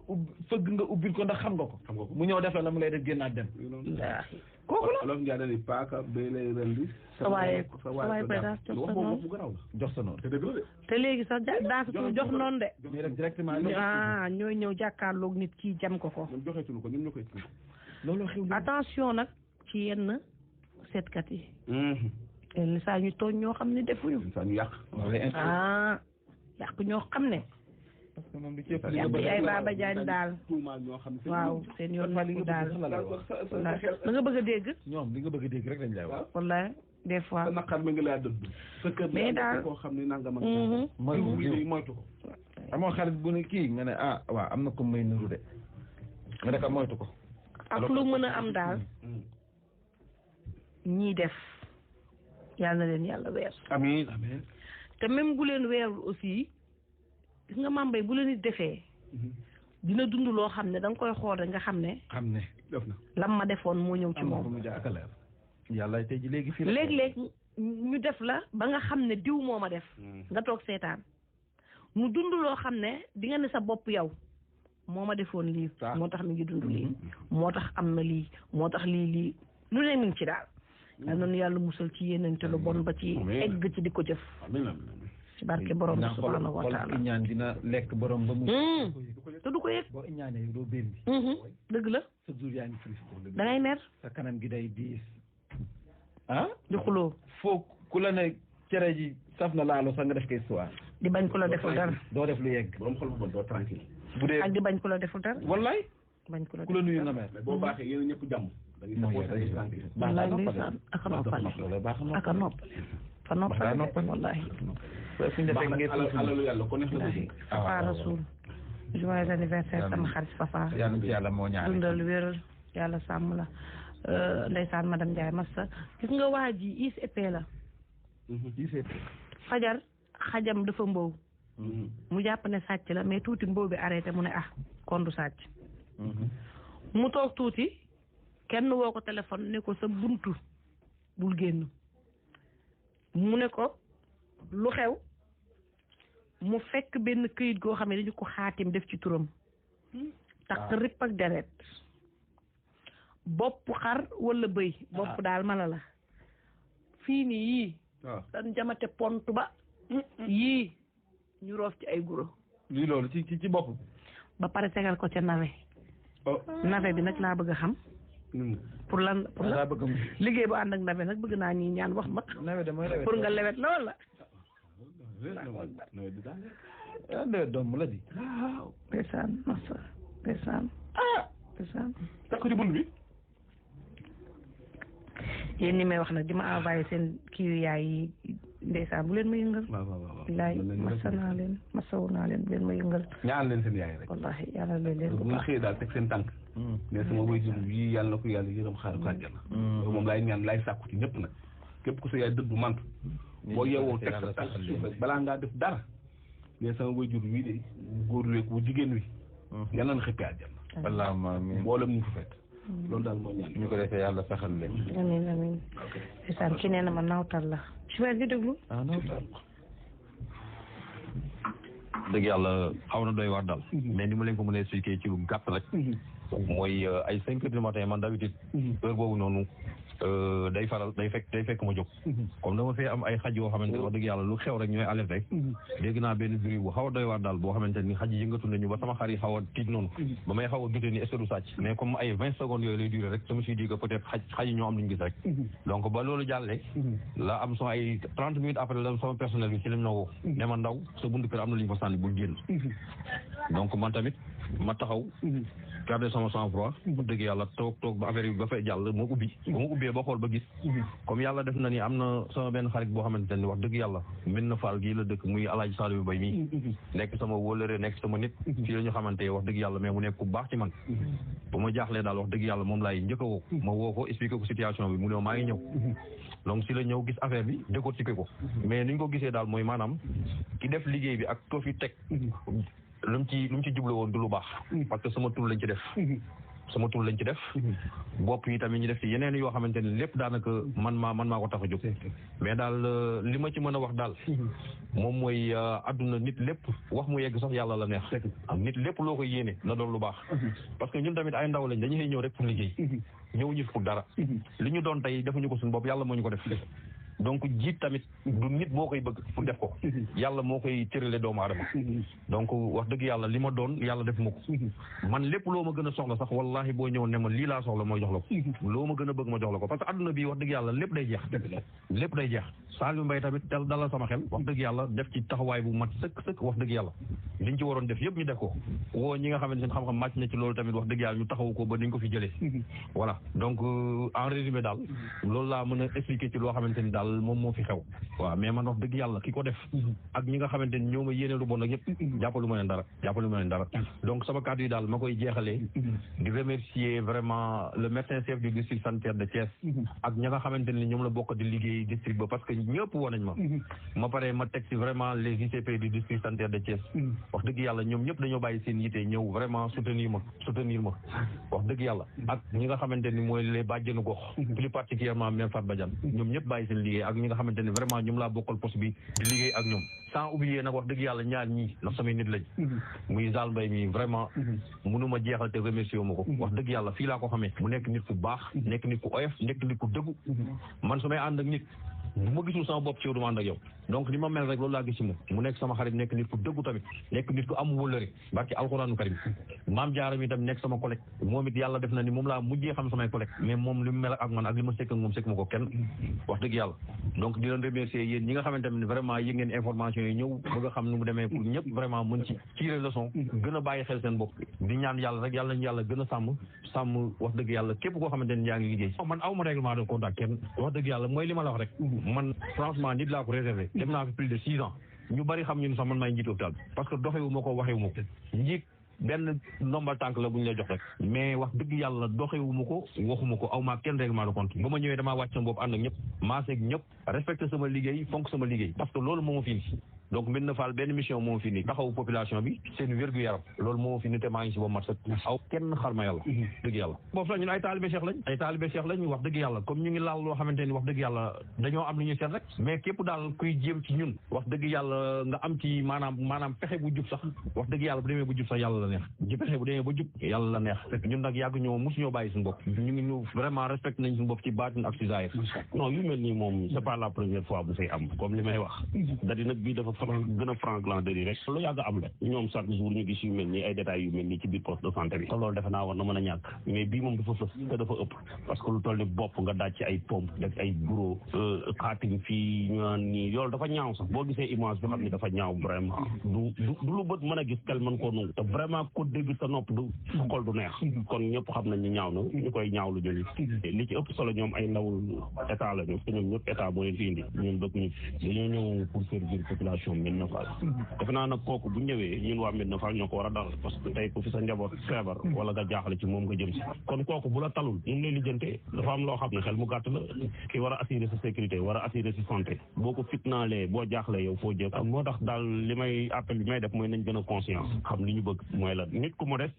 fëgg nga ubbil ko ndax xam nga ko mu ñëw defee la mu lay def génnaat dem kooku la olof njaay dani paaka bay lay rendi sa waaye koy daal jox sa noonu te dëgg la de te léegi sax daasatu jox noonu de ñu def directement ñooy ñëw jàkkaarloog nit kii jam ko ñoom joxeetuñu ko ñoom ñoo koy loolu xew attention nag ci yenn seetkat yi yenn saa ñu tooñ ñoo xam ne defuñu saa ñu yàq yàq ñoo xam ne parce que moom di ci yàq ay Baba Diagne daal waaw seen yoon nekku daal da nga bëgg a dégg ñoom li nga bëgg a dégg rek lañ lay wax wallaay des fois naqar mi ngi laa dëdd sa kër mais daal koo xam ne nangam ak moytu ko amoo xarit bu ne kii nga ne waaw am na ko may nuru de nga ne ko moytu ko ak lu mën a am daal ñii def yàlla na leen yàlla weer amiin amiin te même bu leen weerul aussi gis nga mambay bu leen nit defee dina dund loo xam ne da nga koy xool rek nga xam ne def na lam ma defoon moo ñëw ci moom yàlla tey ji léegi fii léeg-léeg ñu def la ba nga xam ne diw moo ma def nga toog seetaan mu dund loo xam ne di nga ne sa bopp yow moo ma defoon lii moo tax mi ngi dund lii moo tax am na lii moo tax lii lu ne mi ngi ci daal yal na nu yàlla musal ci yéenante lu bon ba ci egg ci di ko jëf ci barke borom bi subhanahu wa taala ñaan dina lekk borom ba mu te du ko yëg boo ñaanee doo béndi dëgg la sa jour yaa ngi frustré da ngay mer sa kanam gi day diis di xuloo foo ku la ne cere ji saf na laalo sax nga def ko histoire di bañ ku la deful dara doo def lu yegg borom xol bu bon doo tranquille bu dee ak di bañ ku la deful dara wallaay bañ ku la nuyu nga mer boo baaxee yéen ñëpp jàmm wallaay ndeysaan aka noppale aka noppale fa noppale wallaay alalu yàlla ko neex la Fafa Rasoul joyeux anniversaire sama xarit Fafa yàlla moo ñaan dundal wéral yàlla sàmm la ndeysaan madame Ndiaye Massa gis nga waa ji ICP la fajar xajam dafa mbow mu jàpp ne sàcc la mais tuuti mbow bi arrêté mu ne kon du sàcc mu toog tuuti kenn woo ko téléphone ne ko sa buntu bul génn mu ne ko lu xew mu fekk benn këyit goo xam ne dañu ko xaatim def ci turam takk ripp ak deret bopp xar wala bëy bopp daal mala la fii nii yii dan jamate pont ba yii ñu roof ci ay guro lii loolu ci bopp ba pare tegal ko ca nawe nawe bi nag laa bëgg a xam pour lan liggéey bu ànd ak nawe nag bëgg naa ñi ñaan wax ma pour nga lewet la wala nawet doom la di ndeysaan masa ndeysaan ndeysaan takk ci bunt bi yéen ñi may wax nag di ma envoyé seen kii yaay yi ndeysaan bu leen ma yëngal wallahi masa naa leen masawu naa leen bu leen ma yëngal ñaan leen seen yaay rek wallahi yàlla leen bu nga xëyee daal teg seen tànk ne sama waajur yi yàlla na ko yàlla yërëm xaaral ko àjjana moom laay ñaan laay sàkku ci ñëpp nag képp ku sa yaay dëddu mantu boo yeewoo teg sa tànk suuf rek balaa ngaa def dara ne sama waajur wii de góor week wu jigéen wi yàlla na xëppee àjjana wallaahi amiin mboolem ñu fa fekk loolu daal moo ñaan ñu ko defee yàlla saxal leen amiin amiin ndeysaan ki nee na ma nawtal la ci weer ñu déglu nawtal dëgg yàlla xaw na doy waar daal mais ni ma leen ko mën a expliquer ci lu gàtt rek mooy ay 5 heures du matin man d'habitude heure boobu noonu day fekk ma jóg comme dama fee am ay xaj yoo xamante wax dëgg yàlla lu xew rek ñooy alerté dégg naa benn bruit bu xaw a doy waar daal boo xamante ni xaj yi yëngatu nañu ba sama xar yi xaw a tiit noonu ba may xaw a dute ni est-ce que du sàcc mais comme ay 20 secondes yooyu lay duré rek sama suis dit que peut-être xaj yi ñoo am lu ñu gis rek donc ba loolu jàllee la am sama ay 30 minutes après la sama personnel bi ci lañ na woo ne ma ndaw sa buntu kër am na lu ñu fa sànni bul génn donc man tamit ma taxaw garder sama sang-froid bu dëgg yàlla toog ba affaire yi ba fay jàll ma ubbi ba ma ubbee ba xool ba gis comme yàlla def na ni am na sama benn xarit boo xamante ni wax dëgg yàlla min na faal gii la dëkk muy Alaaji Saliou Bay mii nekk sama wóolëre nekk sama nit fii la ñu xamante wax dëgg yàlla mais mu nekk ku baax ci man ba ma jaaxlee daal wax dëgg yàlla moom laay njëkk a woo ma woo ko expliqué ko situation bi mu ne maa ngi ñëw donc si la ñëw gis affaire bi décortiqué ko mais ni ñu ko gisee daal mooy maanaam ki def liggéey bi ak ko fi teg lu mu ci jublu woon du lu baax parce que sama tur lañ ci def bopp yi tamit ñu def ci yeneen yoo xamante ni lépp daanaka man maa ko tax a jóg mais daal li ma ci mën a wax daal moom mooy àdduna nit lépp wax mu yegg sax yàlla la neex nit lépp loo ko yéene na doon lu baax parce que ñun tamit ay ndaw lañ dañuy ñëw rek pour liggéey ñëwuñu pour dara li ñu doon tey defuñu ko suñu bopp yàlla moo ñu ko def donc jiit tamit du nit moo koy bëgg pour def ko yàlla moo koy tërale doomu aadama donc wax dëgg yàlla li ma doon yàlla def ma ko man lépp loo ma gën a soxla sax wallahi boo ñëw ne ma lii laa soxla mooy jox la ko loo ma gën a bëgg ma jox la ko parce que adduna bi wax dëgg yàlla lépp day jeex Saliou Mbaye tamit dalal sama xel wax dëgg yàlla def ci taxawaay bu mat sëkk wax dëgg yàlla liñ ci waroon def yëpp ñu def ko woo ñi nga xamante seen xam-xam màcc na ci loolu tamit wax dëgg yàlla ñu taxawu ko ba niñ ko fi jëlee voilà donc en résumé daal loolu laa mën a expliquer ci loo xamante ni daal moom moo fi xew waaw mais man wax dëgg yàlla ki ko def ak ñi nga xamante ni ñoo ma yéene lu bon ak yëpp jàppalu ma leen dara donc sama kàddu yi daal ma koy jeexalee di remercier vraiment le médecin chef du district sanitaire de Thiès ak ñi nga xamante ni ñoom la bokk di liggéey district ba parce que ñëpp woo nañ ma pare ma teg ci vraiment les ICP du district sanitaire de Thiès wax dëgg yàlla ñoom ñëpp dañoo bàyyi seen yite ñëw vraiment soutenir ma wax dëgg yàlla ak ñi nga xamante ni mooy les bàjjenu gox plus particulièrement Mère Fatou Badiane ñoom ñëpp bàyyi seen liggéey ak ñi nga xamante ni vraiment ñoom laa bokkal poste bi di liggéey ak ñoom sans oublier nag wax dëgg yàlla ñaar ñii ndax samay nit lañ muy Zal Mbaye mi vraiment mënuma jeexal te remercier wu ma ko wax dëgg yàlla fii laa ko xamee mu nekk nit ku baax nekk nit ku oyof nekk nit ku dëggu man su may ànd ak nit bu ma gisul sama bopp ci yow du ma ànd ak yow donc ni ma mel rek loolu laa gis ci moom mu nekk sama xarit nekk nit ku dëggu tamit nekk nit ku am wëllëre barki alxuraanu karim maam jaaram yi tamit nekk sama collègue moom it yàlla def na ni moom laa mujjee xam samay collègue mais moom li mu mel ak man ak li ma sekk ak moom sekk ma ko kenn wax dëgg yàlla donc di leen remercier yéen ñi nga xamante ne vraiment yëg ngeen information yi ñëw bëgg a xam nu mu demee pour ñëpp vraiment mën ci tirer leçon gën a bàyyi xel seen bopp di ñaan yàlla rek yàlla ñu yàlla gën a sàmm wax dëgg yàlla képp koo xamante ne yaa ngi liggéey man aw ma règlement de contact kenn wax dëgg yàlla mooy li ma la wax rek man franchement nit laa ko réservé dem naa fi plus de 6 ans ñu bari xam ñun sax man maay njiit hôpital bi parce que doxewu ma ko waxewu ma ko njiit benn ndombal tànk la bu ñu lay jox rek mais wax dëgg yàlla doxewu ma ko waxuma ko aw maa kenn règlement de compte ba ma ñëwee damaa wàcc sama bopp ànd ak ñëpp maaseeg ñëpp respecté sama liggéey fonk sama liggéey parce que loolu moo ma fi indi donc Médina Fall benn mission moo fi ni taxawu population bi seen wér-gu-yaram loolu moo fi ni te maa ngi si ba mat sa aw kenn xar ma yàlla dëgg yàlla boobu sax ñun ay taalibe cheikh lañ wax dëgg yàlla comme ñu ngi laal loo xamante ni wax dëgg yàlla dañoo am lu ñuy seet rek mais képp daal kuy jéem ci ñun wax dëgg yàlla nga am ci maanaam pexe bu jub sax wax dëgg yàlla bu demee ba jub sax yàlla la neex ji pexe bu demee ba jub yàlla la neex ñun nag yàgg ñoo mosuñoo bàyyi suñu bopp ñu ngi ñu vraiment respecté nañ suñu bopp ci baatin ak ci zaahir non yu mel nii moom c'est pas la première fois bu fay am comme li may wax dadi nag bii dafa gën a franc-glanderie rek lu yàgg am la ñoom chaque jour ñu gis yu mel nii ay détails yu mel nii ci biir poste de santé bi te loolu defe naa war na mën a ñàkk mais bii moom dafa fës te dafa ëpp parce que lu toll ni bopp nga daaj ci ay pompe def ay bureau xaatim fii ñaan nii loolu dafa ñaaw sax boo gisee image bi xam ne dafa ñaaw vraiment du lu bët mën a gis tel mën koo nungu te vraiment ko dégg sa nopp du sa xol du neex kon ñëpp xam nañ ni ñaaw na ñu koy ñaaw lu jëli li ci ëpp solo ñoom ay ndawul état la ñu te ñoom ñëpp état moo leen fi indi ñun dëkkuñu dañoo ñëw pour servir population Médina Fall defe naa nag kooku bu ñëwee ñun waa Médina Fall ñoo ko war a dal parce que tey ku fi sa njaboot feebar wala nga jaaxle ci moom nga jëm si kon kooku bu la talul ñu lay lijjante dafa am loo xam ne xel mu gàtt la ki war a assurer sa sécurité war a assurer sa santé boo ko fitnaalee boo jaaxle yow foo jëm moo tax daal li may appel bi may def mooy nañ gën a conscience xam li ñu bëgg mooy la nit ku modeste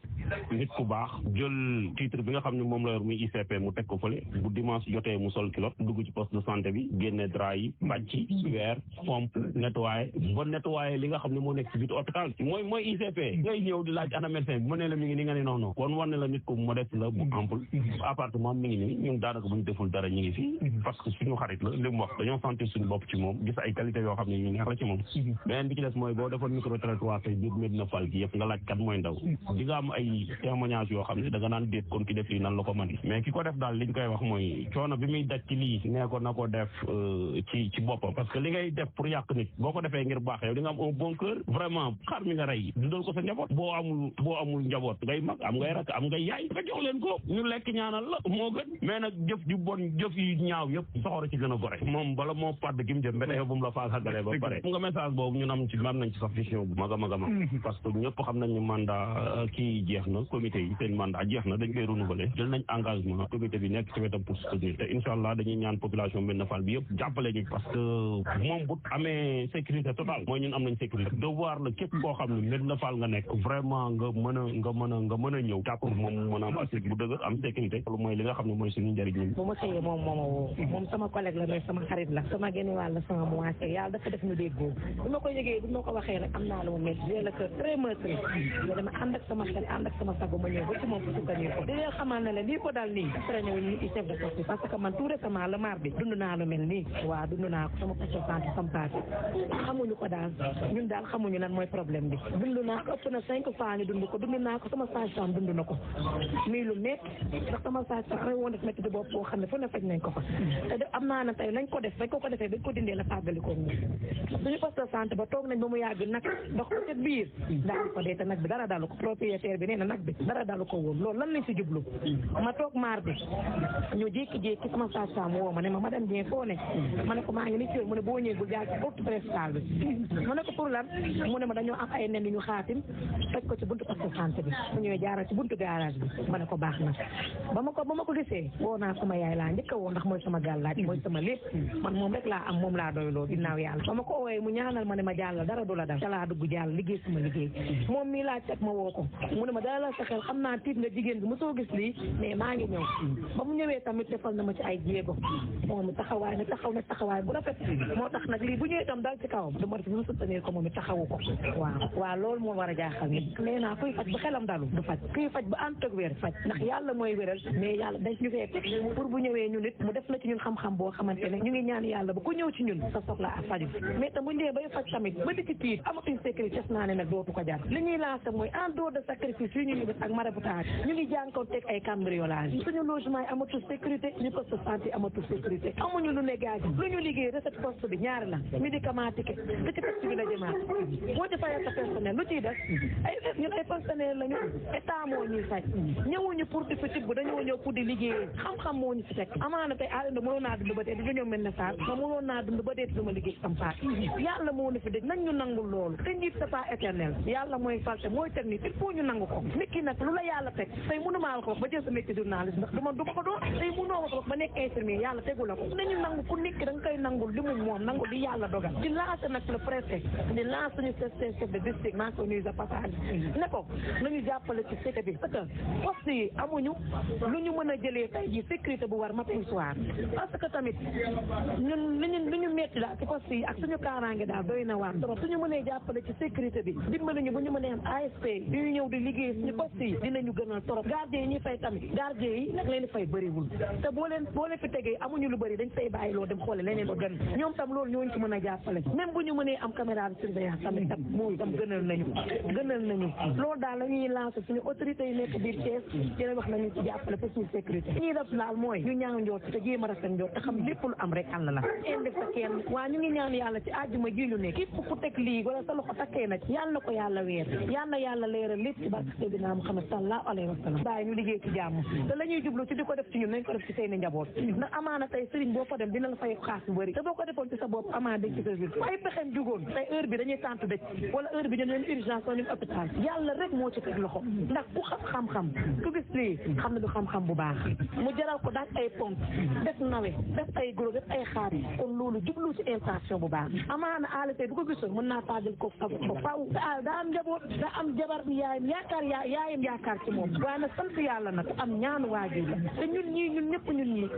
nit ku baax jël titre bi nga xam ne moom la yor muy ICP mu teg ko fële bu dimanche jotee mu sol kilot dugg ci poste de santé bi génne drap yi bàcc weer pompe nettoyé ba nettoyer li nga xam ne moo nekk ci biir hôpital mooy ICP ngay ñëw di laaj ana médecin bi mu ne la mi ngi ni nga ne non kon war ne la nit ko modeste la bu ample appartement mi ngi nii ñun daanaka bu ñu deful dara ñu ngi fii parce que suñu xarit la li mu wax dañoo sentir suñu bopp ci moom gis ay qualité yoo xam ne ñu neex la ci moom beneen bi ci des mooy boo defoon micro trottoir tey biir Médina Fall gi yëpp nga laaj kat mooy ndaw di nga am ay témoignage yoo xam ne da nga naan déet kon ki def lii nan la ko mën mais ki ko def daal liñ koy wax mooy coono bi muy daj ci lii nee ko na ko def ci boppam parce que li ngay def pour yàq nit boo ko defee ngir baax yow di nga am un bon cœur vraiment xar mi nga rey dundal ko sa njaboot boo amul njaboot ngay mag am ngay rak am ngay yaay nga jox leen ko ñu lekk ñaanal la moo gën mais nag jëf ju bon jëf yu ñaaw yëpp soxora ci gën a gore moom bala moo padd gi mu jëm ba tey bu mu la faasagalee ba pare nga message boobu ñun am nañ ci sax vision bu mag a mag a mag parce que ñëpp xam nañ ne mandat kii jeex na comité yi seen mandat jeex na dañ koy renouveler jël nañ engagement comité bi nekk ci wetam pour soutenir te incha allah dañuy ñaan population Médina Fall bi yëpp jàppale ñu parce que moom bu amee sécurité totale mooy ñun am nañ sécurité devoir la képp koo xam ne Médina Fall nga nekk vraiment nga mën a ñëw jàpp moom mën a am assuré bu dëgër am sécurité loolu mooy li nga xam ne mooy suñu njëriñ ñun bu ma xëyee moom moo ma woo moom sama collègue la mais sama xarit la sama génn wàll sama moitié yàlla dafa def ñu déggoo bi ma ko yëgee bi ma ko waxee rek am naa lu ma métti la que très meurtrier mais dama ànd ak sama xel ànd ak sama sago ma ñëw ba ci moom pour soutenir ko di leen xamal ne la lii ko dal nii après ñëw ñu ci chef de poste parce que man tout récemment le mardi dund naa lu mel nii waaw dund naa ko sama poste de santé sama parti xamuñu ko daal ñun daal xamuñu lan mooy problème bi dund naa ko ëpp na 5 fois ñu dund ko dund naa ko sama sage-femme dund na ko muy lu métti ndax sama sage-femme rek woon def métti di bopp boo xam ne fu ne faj nañ ko fa te am naa ne tey lañ ko def bañ ko defee dañ ko dindee la tàggalikoo ñu suñu poste de santé ba toog nañ ba mu yàgg nag dox ko ca biir daal ko dee te nag bi dara dalu ko propriétaire bi nee na nag bi dara dalu ko woon loolu lan lañ si jublu ma toog mardi ñu jékki-jékki sama sage-femme woo ma ne ma madame Dieng foo ne ma ne ko maa ngi ni ci mu ne boo ñëwee bu jaar ci porte principale bi ma ne ko pour lan mu ne ma dañoo am ay nen ñu xaatim toj ko ci buntu poste de santé bi mu ñëwee jaaral ci buntu garage bi ma ne ko baax na ba ma ko gisee woo naa sama yaay laa njëkk a woo ndax mooy sama gàllaaj mooy sama lépp man moom rek laa am moom laa doyloo ginnaaw yàlla ba ma ko oowee mu ñaanal ma ne ma jàll dara du la dal ca laa dugg jàll liggéey sama liggéey moom mii laa teg ma woo ko mu ne ma dara la sa xel xam naa tiit nga jigéen bi mosoo gis lii mais maa ngi ñëw ba mu ñëwee tamit defal na ma ci ay jéego moom taxawaay na taxawaay bu rafet moo tax nag lii bu ñëwee tam dal ci kawam du ma def mu soutenir ko moom it taxawu ko waaw loolu moo war a jaaxal nit nee naa kuy faj ba xelam dalu du faj kuy faj ba ànd ak wér faj ndax yàlla mooy wéral mais yàlla dañ ñu fee teg pour bu ñëwee ñun it mu def na ci ñun xam-xam boo xamante ne ñu ngi ñaan yàlla ba ku ñëw ci ñun sa soxla ak faju mais tam bu ñu dee bay faj tamit ba di ci tiit amatuñ sécurité des naa ne nag dootu ko jar li ñuy lancé mooy en dehors de sacrifice yu ñu def ak maraboutage ñu ngi jànkoonteeg ay cambriolage suñu logement yi amatul sécurité ñu poste de santé amatul sécurité amuñu lu ne gaaji lu ñu liggéey recette poste bi ñaari la médicament ticket lu ci poste bi la jëmaat boo ci fayal sa personnel lu ciy def ñun ay personnel lañu état moo ñuy faj ñëwuñu pour di fi tibb dañoo ñëw pour di liggéey xam-xam moo ñu fi teg amaana tey àdduna mënoon naa dund ba dee di ñëw mel ne Sarr ma mënoon naa dund ba dee duma liggéey sam faat yàlla moo ñu fi dëj nañ ñu nangul loolu te njiit c'est pas éternel yàlla mooy falte mooy technique il faut ñu nangu ko nit ki nag lu la yàlla teg tey mënumaa la ko wax ba jël sa métier journaliste ndax du ma ko doon tey mënoo ma ko wax ba nekk infirmier yàlla tegu la ko nañu nangu ku nit ki da nga koy nangul li mu moom nangu li yàlla dogal di lancer nag le préfet di lancer suñu chef de district maa ngi ko nuyu sa passage ne ko nañu jàppale ci sécurité bi parce que poste yi amuñu lu ñu mën a jëlee tey jii sécurité bu war matin soir parce que tamit ñun li ñu metti daal ci poste yi ak suñu kaaraange daal doy na waar trop suñu mënee jàppale ci sécurité bi dimbali ñu bu ñu mënee am ASP yu ñu ñëw di liggéey suñu poste yi dinañu gënal trop gardien yi ñuy fay tamit gardien yi nag leen di fay bëriwul te boo leen fi tegee amuñu lu bëri dañ fay bàyyi loo dem xoole leneen ba gën ñoom tam loolu ñooñu ci mën a jàppale même bu ñu mënee am caméra de surveillance tamit tam mooy tam gënal nañu loolu daal la ñuy lancer suñu autorités yi nekk biir Thiès ci la wax nañu ci jàppale pour suñu sécurité ñuy def laal mooy ñu ñaaw njoot te jéem a rafet njoot te xam lépp lu am rek àll la indi sa kenn waa ñu ngi ñaan yàlla ci àjjuma ji ñu ne képp ku teg lii wala sa loxo takkee na ci yàlla na ko yàlla weer yàlla leeral lépp ci barke Seydina Muhammad sallallahu alayhi wa sallam bàyyi ñu liggéey ci jàmm te la ñuy jublu ci di ko def ci ñun nañ ko def ci seeni njaboot ndax amaana tey sëriñ boo fa dem dina la fay xaas bu bëri te boo ko defoon ci sa bopp amaana dañ ci sa ville ay pexem jugoon tey heure bi dañuy tàntu dëj wala heure bi ñu leen urgence wala ñu hôpital yàlla rek moo ci teg loxo ndax ku xam-xam ku gis lii xam ne du xam-xam bu baax mu jaral ko daaj ay pompe def nawe def ay gros def ay xaar kon loolu jublu ci intention bu baax amaana aalitey bu ko gisoon mën naa tàggal ko faw daa am njaboot daa am jabar bi yaayam yaakaar ci moom waaye nag sant yàlla nag am ñaanu waajur la te ñun ñëpp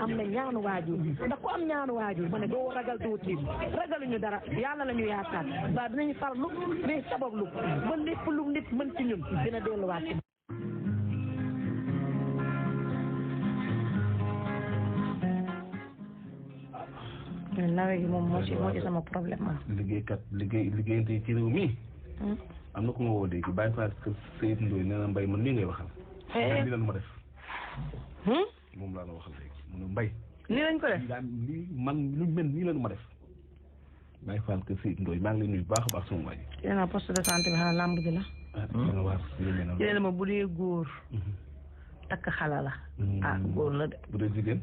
am na ñaanu waajur ndax ku am ñaanu waajur ma ne doo ragal doo tiit ragaluñu dara yàlla la ñu yaakaar waaw dinañu farlu mais sabablu ba lépp lu nit mën ci ñun dina delluwaat ci nawet gi moom moo ci sama problème liggéeyante ci réew mi am na ku ma woo léegi bàyyi fa Seydou Ndoye nee na Mbaye man lii ngay waxal lii lan ma def moom laa la waxal léegi mu ne Mbaye nii lañ ko def lii man lu mel nii lan ma def bàyyi fa Seydou Ndoye maa ngi lay nuyu baax a baax sama waa ji yéen a poste de santé bi xanaa lamb ji la yéen ma bu dee góor takk xala la góor la de bu dee jigéen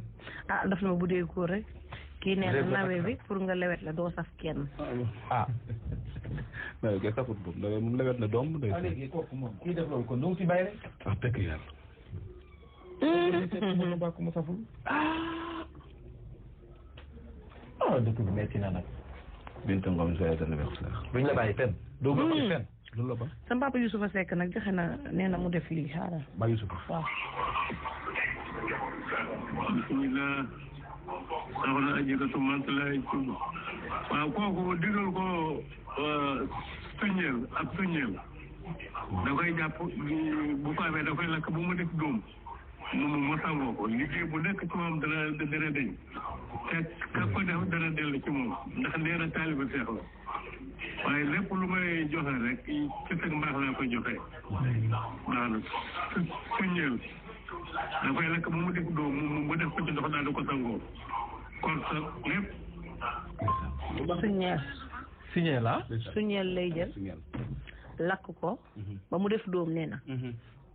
daf na ma bu dee góor rek kii nee na nawe bi pour nga lewet la doo saf kenn nawe kay safut boobu nawe moom lewet na doom day léegi kooku moom kii def loolu kon lu mu ci bàyyi rek wax dëgg yàlla bàkku ma saful dëkk bi metti na nag Binta Ngom dana wex sax duñ la bàyyi fenn doo bokk fenn loolu la ba sama papa Youssoufa Seck nag joxe na nee na mu def lii xaaral ba Youssoufa waaw bismillah soxna Ajaratu Mantoulaye Thioub waaw kooku digal ko tuñeel ak tuñeel da koy jàpp bu ko amee da koy lakk bu mu def dóom mu sangoo ko liggéey bu nekk ci moom dana deñ te ka ko def dana dellu ci moom ndax nee na taaliba seex la waaye lépp lu may joxe rek ci sag mbaax laa koy joxe baax na tuñeel da koy lakk bu mu def dóom mu def ko ci ndox daal di ko sangoo kon sa lépp suñeel lay jël lakk ko ba mu def dóom nee na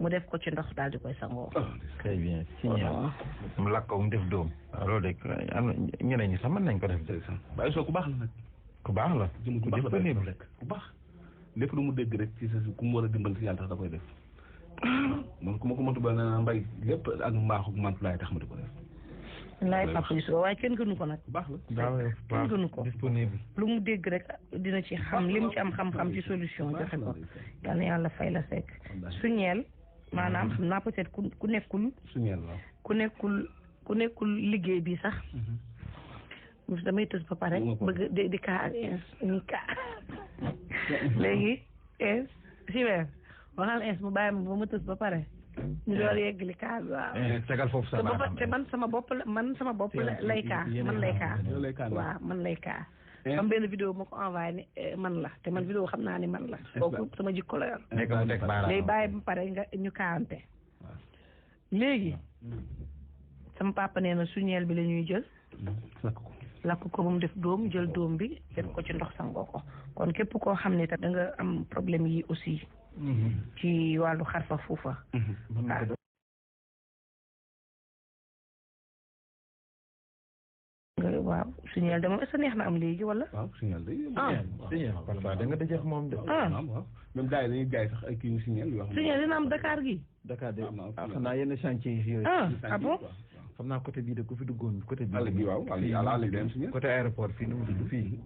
mu def ko ci ndox daal di koy sangoo très bien signeel mu lakk ko mu def dóom loolu de am na ñeneen ñi sax mën nañ ko def bàyyi soo ku baax la nag ku baax la jëm ku baax la ku baax lépp lu mu dégg rek ci sa ku mu war a dimbal ci yàlla tax da koy def man ku ma ko mëntu ba nee na Mbaye lépp ak mbaaxu Mantoulaye tax ma di ko def laay papa Youssoufa waaye kenn gënu ko nag baax la kenn gënu ko disponible lu mu dégg rek dina ci xam li mu ci am xam-xam ci solution joxe ko yal na yàlla fay la Seck suñeel maanaam xam naa peut-être ku nekkul suñeel waaw ku nekkul liggéey bi sax damay tës ba pare bëgg di kaa ak ins ñu kaa léegi ins si weer waxal ins mu bàyyi ma ba ma tës ba pare ñu door yeggali kaa bi waaw tegal foofu sa baaxam te man sama bopp lay kaa man lay kaa waaw man lay kaa am benn vidéo ma ko envoyé ni man la te man vidéo xam naa ni man la kooku sama jikko la yor léegi bàyyi ba pare nga ñu kaante léegi sama papa nee na suñeel bi la ñuy jël lakk ko ba mu def dóom jël dóom bi def ko ci ndox sangoo ko kon képp koo xam ne da nga am problème yi aussi ci wàllu xarfa fuufa waaw signal de moom est-ce que neex na am léegi wala waaw signal day parfois da nga dajeex moom de waaw même gars yi dañuy jaay sax ay kii yu signal yoo xam signal dina am Dakar gi Dakar de xam naa yenn chantier yi bon xam naa côté bii de ku fi duggoon côté bi waaw àll dem signal côté aéroport fii nu mu tudd fii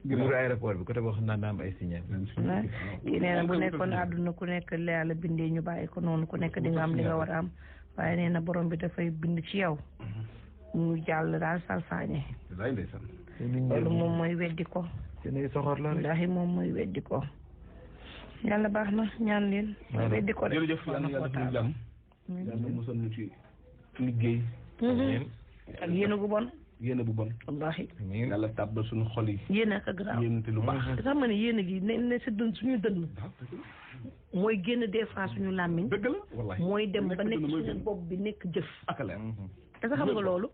muru aéroport bi côté boo xam naa daa am ay signal kii nee na bu nekkoon àdduna ku nekk la yàlla bindee ñu bàyyi ko noonu ku nekk di nga am li nga war a am waaye nee na borom bi dafay bind ci yow ñu jàll daal salfaañe loolu moom mooy weddi ko soxor la ndaxi moom mooy weddi ko yàlla baax na ñaan leen weddi ko rek jërëjëf yàlla yàlla def ñu jàmm yàlla mosal ñu ci liggéey ak yéene gu bon yéene bu bon wallaahi yàlla tàbbal suñu xol yi yéene ak garaaw yéene te lu baax sax ma ne yéene gi ne sa dën suñu dënn mooy génn des fois suñu làmmiñ dëgg la wallaahi mooy dem ba nekk suñu bopp bi nekk jëf ak leer te sax xam nga loolu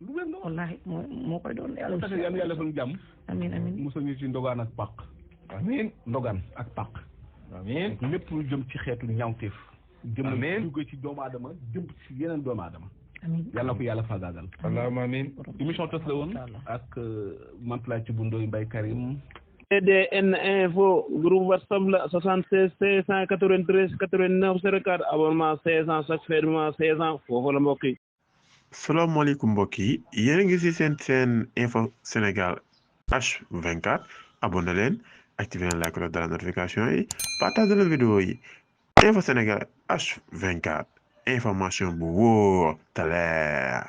wallaahi moo koy doon yàlla fa ñu jàmm amiin amiin mosal ñu ci ndogaan ak pàq amiin ndogaan ak pàq amiin lépp lu jëm ci xeetu ñaawteef jëm dugg ci doomu aadama jëm ci yeneen doomu aadama amiin yàlla ko yàlla fagaagal allahumma amiin émission Tës la woon ak Mantoulaye Thioub Ndoye Mbaye Karim TDN info groupe WhatsApp la 76 693 89 04 abonnement 16 chaque fermement 16 foofu la mbokk yi salaamaaleykum mbokk yi yéen a ngi ci seen info Sénégal H24 abonné leen activé leen la cloche de la notification yi partagé leen vidéo yi info Sénégal H24 information bu wóor te leer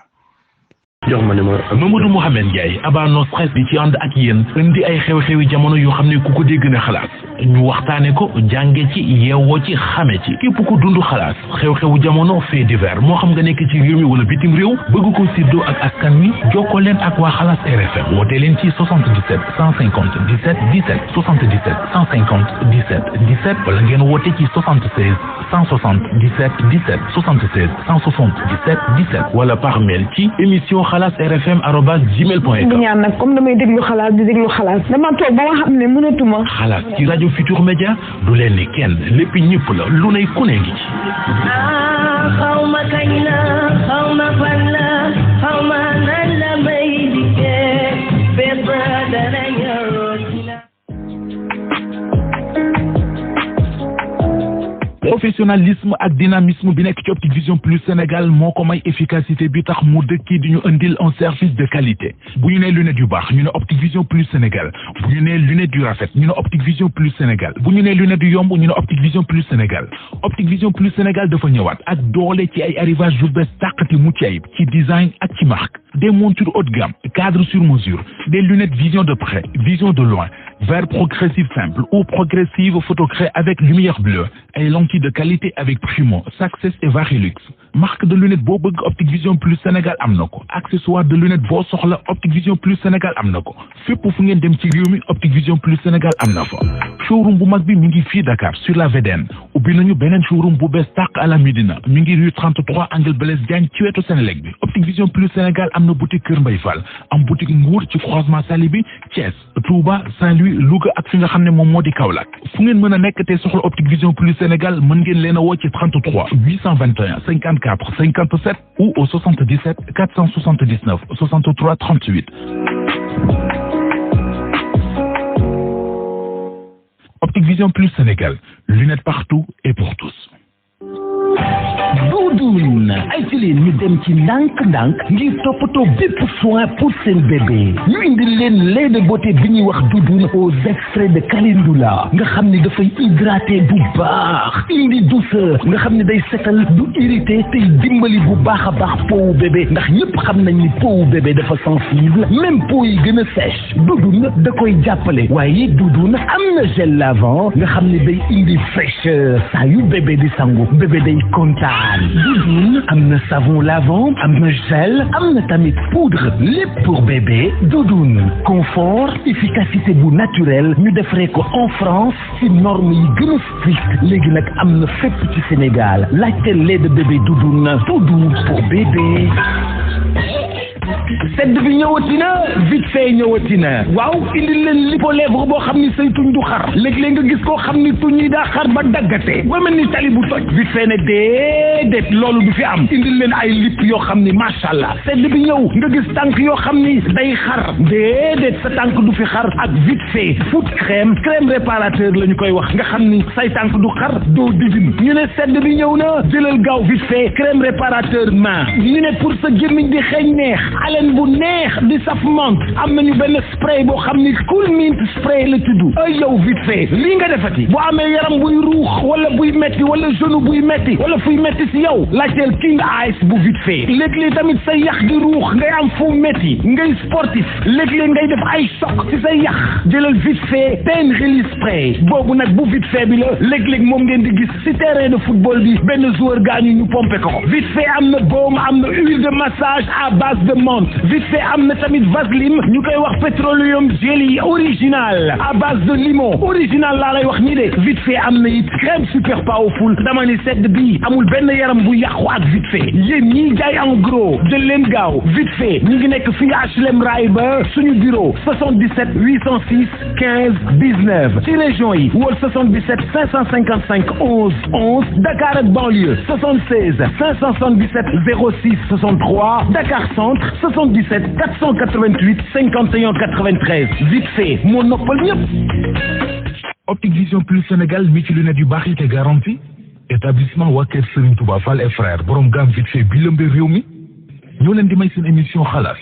jox ma numéro. Mamadou Mouhamed Ndiaye Aba No Stress di ci ànd ak yéen indi ay xew-xewi jamono yoo xam ne ku ko dégg na xalaat ñu waxtaane ko jànge ci yeewoo ci xame ci képp ku dund xalaat xew-xewu jamono fait divers moo xam nga nekk ci réew mi wala bitim réew bëgg ko séddoo ak askan wi jokkoo leen ak waa Xalaas RFM woote leen ci 77 150 17 17 77 150 17 17 wala ngeen woote ci 76 160 17 17 76 160 17 17 wala par mail ci émission xalaasrfm@gmail.com. ñaan nag comme damay déglu xalaas di déglu xalaas dama toog ba nga xam ne mënatuma. xalaas ci rajo Futur Média du leen ni kenn lépp ñëpp la lu ne ku ne ngi ci. xaw ma kañ la xaw ma fan la xaw ma nan la may dikkee bépp dana ñëw ci la. Professionnalisme ak dynamisme bi nekk ci Optique Vision Plus Sénégal moo ko may efficacité bi tax mu dëkki di ñu indil un service de qualité bu ñu nee lunette yu baax ñu ne Optique Vision Plus Sénégal bu ñu nee lunette yu rafet ñu ne Optique Vision Plus Sénégal bu ñu nee lunette yu yomb ñu ne Optique Vision Plus Sénégal Optique Vision Plus Sénégal dafa ñëwaat ak doole ci ay arrivage yu bees tàqati mucc ayib ci design ak ci marque des montures haut de gamme cadre sur mesure des lunettes vision de près vision de loin verre progressive simple ou progressive photocrée avec lumière bleue ay lentilles de qualité avec Primo, Success et Varilux. Marque de lunettes boo bëgg Optique Vision Plus Sénégal am na ko accessoire de lunettes boo soxla Optique Vision Plus Sénégal am na ko fépp fu ngeen dem ci réew mi Optique Vision Plus Sénégal am na fa showroom bu mag bi mi ngi fii Dakar sur la VDN ubbi nañu beneen showroom bu bees tàq à la Médina mi ngi rue 33 angle Blaise Diagne ci wetu Sénélec bi Optique Vision Plus Sénégal am na boutique Kër Mbaye Fall am boutique Mbour ci croisement Saly bi Thiès Touba Saint-Louis Louga ak fi nga xam ne moom moo di Kaolack fu ngeen mën a nekk te soxla Optique Vision Plus Sénégal mën ngeen leen a woo ci 33 821 54 57 ou au 77 479 63 38. Optique Vision Plus Sénégal, lunettes partout et pour tous. Doudoune ay ci leen ñu dem ci ndànk-ndànk ngir toppatoo bépp soin pour seen bébé ñu indi leen lait de beauté bi ñuy wax Doudoune aux extraits de calendula nga xam ne dafay hydraté bu baax indi douceur nga xam ne day setal du irrité tey dimbali bu baax a baax powu bébé ndax ñëpp xam nañ ni powu bébé dafa sensible même peau yi gën a sèche Doudoune da koy jàppale waaye Doudoune am na gel lavant nga xam ne day indi fraîcheur saa yu bébé di sangu bébé day kontaan Doudoune am na savon lavant am na gel am na tamit poudre lépp pour bébé Doudoune confort efficacité bu naturel ñu defaree ko en France ci normes yi gën a strict léegi nag am na fépp ci Sénégal laajte lait de bébé Doudoune tout doux pour bébé. sedd bi ñëwati na vite fait ñëwati na waaw indil leen lipo lèvre boo xam ni say tuñ du xar léeg-léeg nga gis koo xam ni tuñ yi daa xar ba daggate ba mel ni tali bu toj vite fait ne déedéet loolu du fi am indil leen ay lip yoo xam ni macha allah sedd bi ñëw nga gis tànk yoo xam ni day xar déedéet sa tànk du fi xar ak vite fait foot crème réparateur la ñu koy wax nga xam ni say tànk du xar doo divin ñu ne sedd bi ñëw na jëlal gaaw vite fait crème réparateur main ñu ne pour sa gémmiñ di xeeñ neex alen bu neex di saf menthe am nañu benn spray boo xam ni cool mint spray la tudd ay yow vite fait lii nga defati boo amee yaram buy ruux wala buy metti wala genou buy metti wala fuy metti si yow laajteel King Ice bu vite fait léeg-léeg tamit say yax di ruux ngay am fu metti ngay sportif léeg-léeg ngay def ay choc ci say yax jëlal vite fait pain relief spray boobu nag bu vite fait bi la léeg-léeg moom ngeen di gis si terrain de football bi benn joueur gaañu ñu pompé ko vite fait am na baume am na huile de massage à base de menthe vite fait am na tamit vaseline ñu koy wax pétroleum jelly original à base de limon original laa lay wax nii de vite fait am na it crème super powerful dama ni sedd bi amul benn yaram bu yàqu ak vite fait yéen ñii jaay en gros jël leen gaaw vite fait ñu ngi nekk fii HLM Rail ba suñu bureau 77 806 15 19 ci région yi wala 77 555 11 11 Dakar ak banlieue 76 577 06 63 Dakar centre 77 488 51 93 vite fait moo noppal ñëpp. Optique Vision Plus Sénégal mi ci lunettes yu baax yi te garantie établissement waa kër Serigne Touba Fall et frère borom gaam vite fait bi lëmbee réew mi ñoo leen di may seen émission xalaas.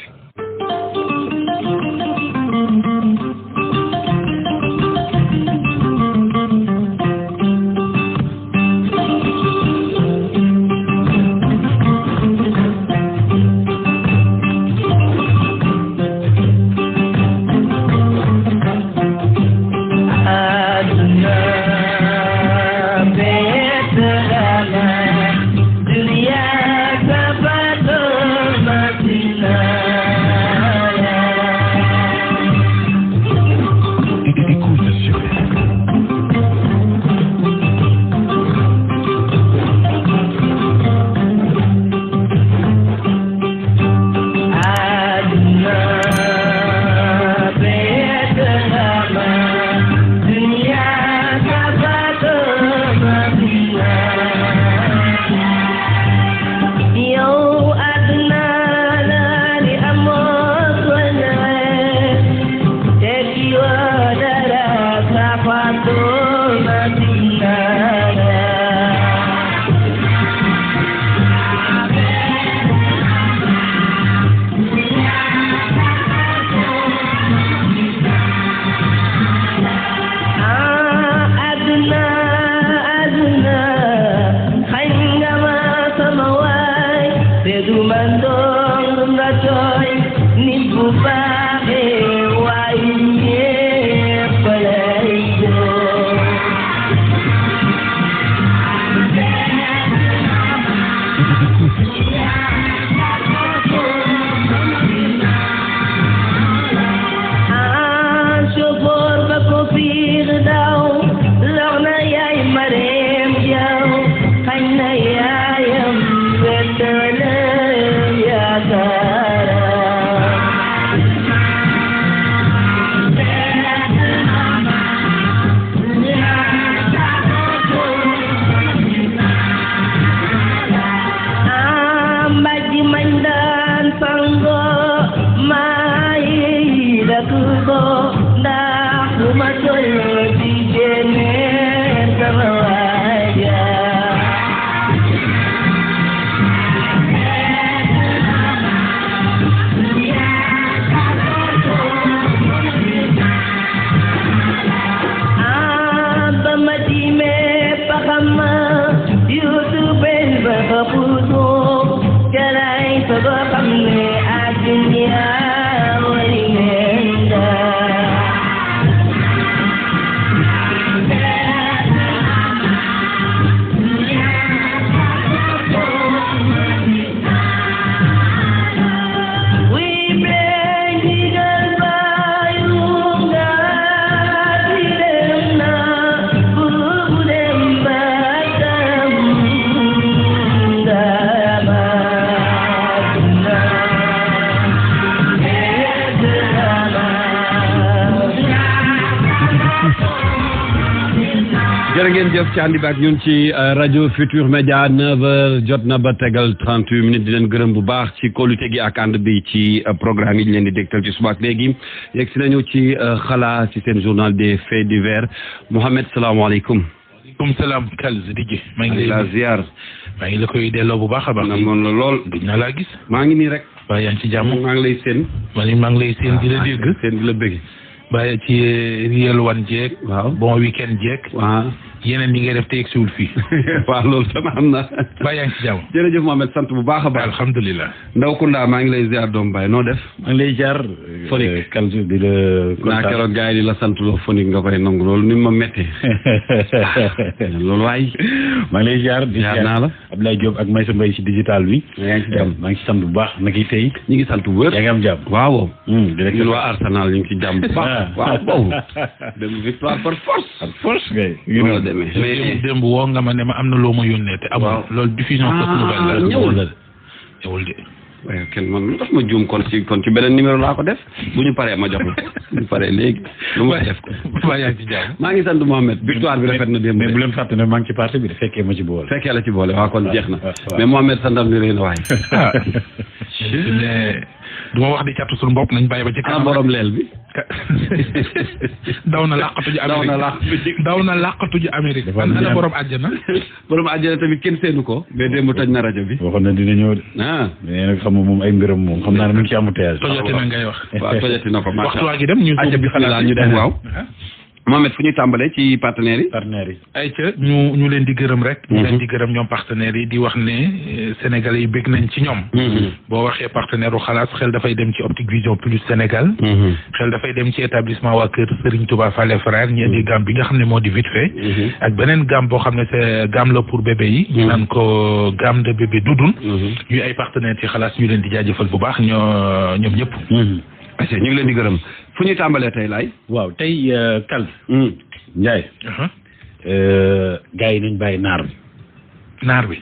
takubo ndax bu ma tolloo di génne sama waaja ba ma dimee paxama YouTube ba fa puso jaray fa ba xam ne adduna wali nenda jërë ngeen jëf ci àndi bi ak ñun ci rajo Futur Média 9h jot na ba tegal 38 minutes di leen gërëm bu baax ci kóolute gi ak ànd bi ci programme yi ñu leen di dégtal ci suba ak léegi yegg si nañu ci xalaa ci seen journal des faits divers Mohamed salaamaaleykum. waaleykum salaam Kals Dije. maa ngi la ziar. maa ngi la koy delloo bu baax a baax. namoon la lool. gëj naa laa gis. maa ngi nii rek. waaye yaa ngi ci jàmm. maa ngi lay seen. maa ngi lay seen di la dégg. seen di la bëgg. bàyyi ci Riel Wan jeeg. waaw bon weekend jeeg. waaw. yeneen yi ngay def te yegg siwul fii. waaw loolu sama am na. bàyyi yaa ngi ci jàmm. jërëjëf Mohamed sant bu baax a baax. alhamdulilah. Ndaw Kounda maa ngi lay ziar doom baay noo def. maa ngi lay ziar. Fonique Kals di la. naa keroog gars yi di la sant loo Fonique nga koy nangu loolu ni ma méttee. loolu waay. maa ngi lay ziar di ziar naa la. Abdoulaye Diop ak Maysa Mbaye ci digital bi. yaa ngi ci jàmm maa ngi ci sant bu baax nag yi tey. ñu ngi sant bu wér. yaa ngi am jàmm. waaw. ñun waa Arsenal ñu ngi ci jàmm bu baax. waaw boobu. dem victoire par force. par force kay. noonu la demee mais démb woo nga ma ne ma am na loo ma yónnee te amul. loolu diffusion fausse nouvelle la. ñëwul la ñëwul de. waaye kenn man lu tax ma juum kon ci beneen numéro laa ko def bu ñu paree ma jox la bu ñu paree léegi lu ma def ko. waaye yaa ngi ci jàmm. maa ngi sant Mohamed victoire bi rafet na démb. mais bu leen fàtte ne maa ngi ci parti bi de fekkee ma ci boole. fekkee la ci boole waaw kon jeex na. mais Mohamed santam bi rëy na waaye. mais du ma wax di catu suñu bopp nañ bàyyi ba ci kanam. borom leel bi. daw na làqatu ji Amérique daw na làqatu ji Amérique. ana borom àjjana. borom àjjana tamit kenn seenu ko. mais démb toj na rajo bi. waxoon na dina ñëw de. mais nag xam nga moom ay mbiram moom xam naa ne mu ngi ci embouteillage. tojati na ngay wax. waaw tojati na ko macha waxtu waa gi dem ñu. àjja bi xalaat ñu dem waaw. Mohamed fu ñuy tàmbalee ci partenaires yi. partenaires yi. ayca ñu leen di gërëm rek. ñu leen di gërëm ñoom partenaires yi di wax ne Sénégalais yi bëgg nañ ci ñoom. boo waxee partenaire u xalaas xel dafay dem ci Optique Vision Plus Sénégal. xel dafay dem ci établissement waa kër Serigne Touba Fallé Frère ñu indi gamme bi nga xam ne moo di vite fait. ak beneen gamme boo xam ne c'est gamme la pour bébé yi. ñu naan ko gamme de bébé Doudoune. ñuy ay partenaires ci xalaas ñu leen di jaajëfal bu baax ñoom ñëpp. ñu ngi leen di gërëm fu ñuy tàmbalee tey laay. waaw tey Kals. Ndiaye. gars yi nañ bàyyi naar bi. naar bi.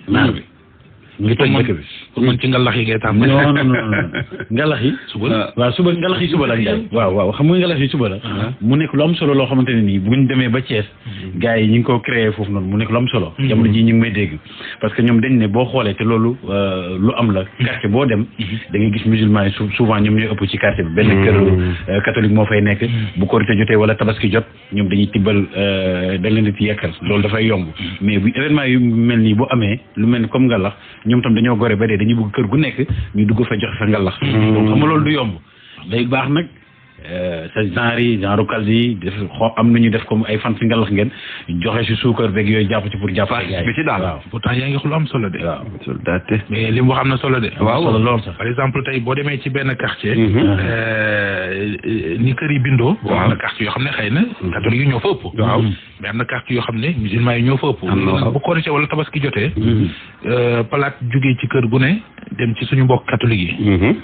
mu ngi toj dëkk bi. pour man ci ngalax yi ngay tàmbali. non ngalax yi. suba waaw suba ngalax yi suba la Ndiaye. waaw xam nga ngalax yi suba la. mu nekk lu am solo loo xamante ne nii buñ demee ba Thiès. gars yi ñu ngi ko créé foofu noonu mu nekk lu am solo. jamono ji ñu ngi may dégg. parce que ñoom dañ ne boo xoolee te loolu lu am la. quartier boo dem. da ngay gis musulman yi souvent ñoom ñooy ëpp ci quartier bi. benn kër catholique moo fay nekk. bu korite jotee wala tabaski jot ñoom dañuy tibbal dañ leen di yekkal loolu dafay yomb. mais bu événement yu mel nii bu amee lu mel ni comme ngalax ñoom tam dañoo gore ba dee dañuy bëgg kër gu nekk ñu dugg fa joxe fa ngalax. donc xam nga loolu du yomb. day baax nag sa genre Kals yi def am nañu def comme ay fan si ngalax ngeen joxe si suukar beeg yooyu jàpp ci pour jàpp bi ci daal waaw pourtant yaa ngi wax lu am solo de. waaw mais li mu wax am na solo de. waaw solo lool sax par exemple tey boo demee ci benn quartier. ni kër yi bindoo. waaw am na quartier yoo xam ne xëy na. catholique yi ñoo fa ëpp. waaw mais am na quartier yoo xam ne musulman yi ñoo fa ëpp. bu korité wala tabaski jotee. palaat jugee ci kër gu ne dem ci suñu mbokk catholique yi.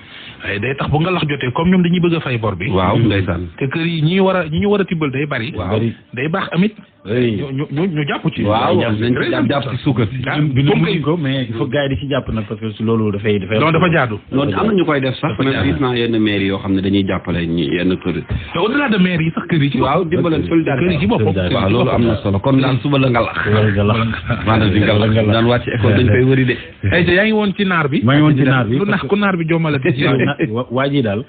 waaye day tax bu nga lax jotee comme ñoom dañuy bëgg a fay bor bi. waaw ndeysaan. te kër yi ñi ñu war a tibbal day bari. waaw day baax amit. ñu jàpp ci. waaw jàpp ci suukar si. binduñ ko mais il faut gars yi di ci jàpp nag parce que loolu dafay. non dafa jaadu. non am na ñu koy def sax. même gis naa yenn maire yoo xam ne dañuy jàppale yenn kër yi. te au delà de maire yi sax kër yi ci. waaw dimbaleen solidarité kër yi ci boppam. waaw loolu am na solo kon daal suba la ngalax. vendredi ngalax daan wàcc école dañ koy wëri de. ay yaa ngi woon ci naar bi. maa ngi woon ci naar bi lu nax ku naar bi jommalati ci waa ji daal.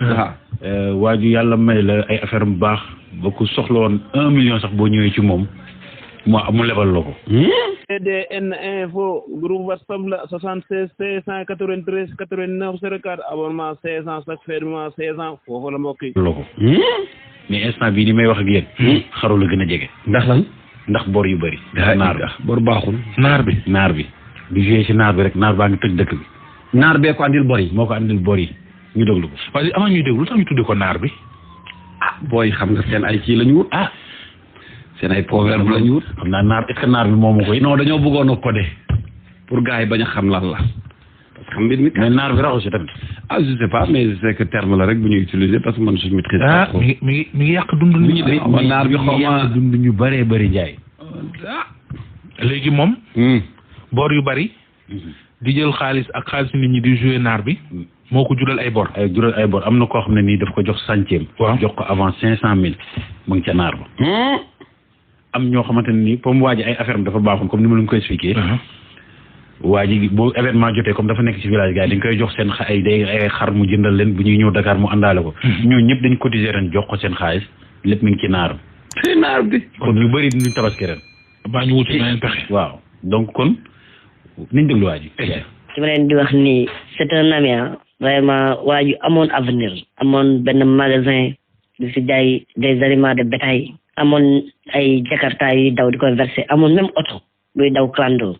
waaju yàlla may la ay affaire bu baax ba ku soxla woon 1 million sax boo ñëwee ci moom mu lebal la ko. CDN info groupe WhatsApp la 76 593 89 04 abonnement 16 ans chaque fermement 16 ans foofu la mbokk yi. la ko mais instant bii ni may wax ak yéen. xaru la gën a jege. ndax lan. ndax bor yu bëri. naar bi bor baaxul. naar bi di joué ci naar bi rek naar baa ngi tëj dëkk bi. naar bee ko andil bor yi. moo ko andil bor yi ñu déglu ko. waaye avant ñuy déglu tax ñu tudde ko naar bi. booy xam nga seen ay kii la ñu wut. seen ay proverbe la ñu wut. xam naa naar est-ce que naar bi moomu koy. non dañoo bëggoon a codé pour gars yi bañ a xam lan la. parce que xam mbir mi. mais naar bi raxu si tamit. je sais pas mais c'est que terme la rek bu ñuy utiliser parce que man suñu maîtrise. mi ngi yàq dund nit ñi de. naar bi xaw ma dund ñu bëree bëri njaay. léegi moom. bor yu bëri. di jël xaalis ak xaalis nit ñi di jouer naar bi. moo ko jural ay bor. am na koo xam ne nii daf ko jox centième. waaw jox ko avant 500,000 mu ngi ca naar ba. am ñoo xamante ne nii comme waa ji ay affaire am dafa baaxul comme ni ma leen ko expliqué. waa ji boo événement jotee comme dafa nekk ci village gars yi dañ koy jox seen ay xar mu jëndal leen bu ñuy ñëw Dakar mu àndaale ko. ñooñu ñëpp dañ cotiser ren jox ko seen xaalis lépp mi ngi ci naar. ci naar bi. kon ñu bëri ñu tabaski ren. baa ñu wuti beneen pexe. waaw donc kon niñ déglu waa ji. ci ma leen di wax ni c'est un ami vraiment waa ju amoon avenir amoon benn magasin di si jaay des aliments de bétail amoon ay jakarta yi daw di ko versé amoon même oto buy daw clando.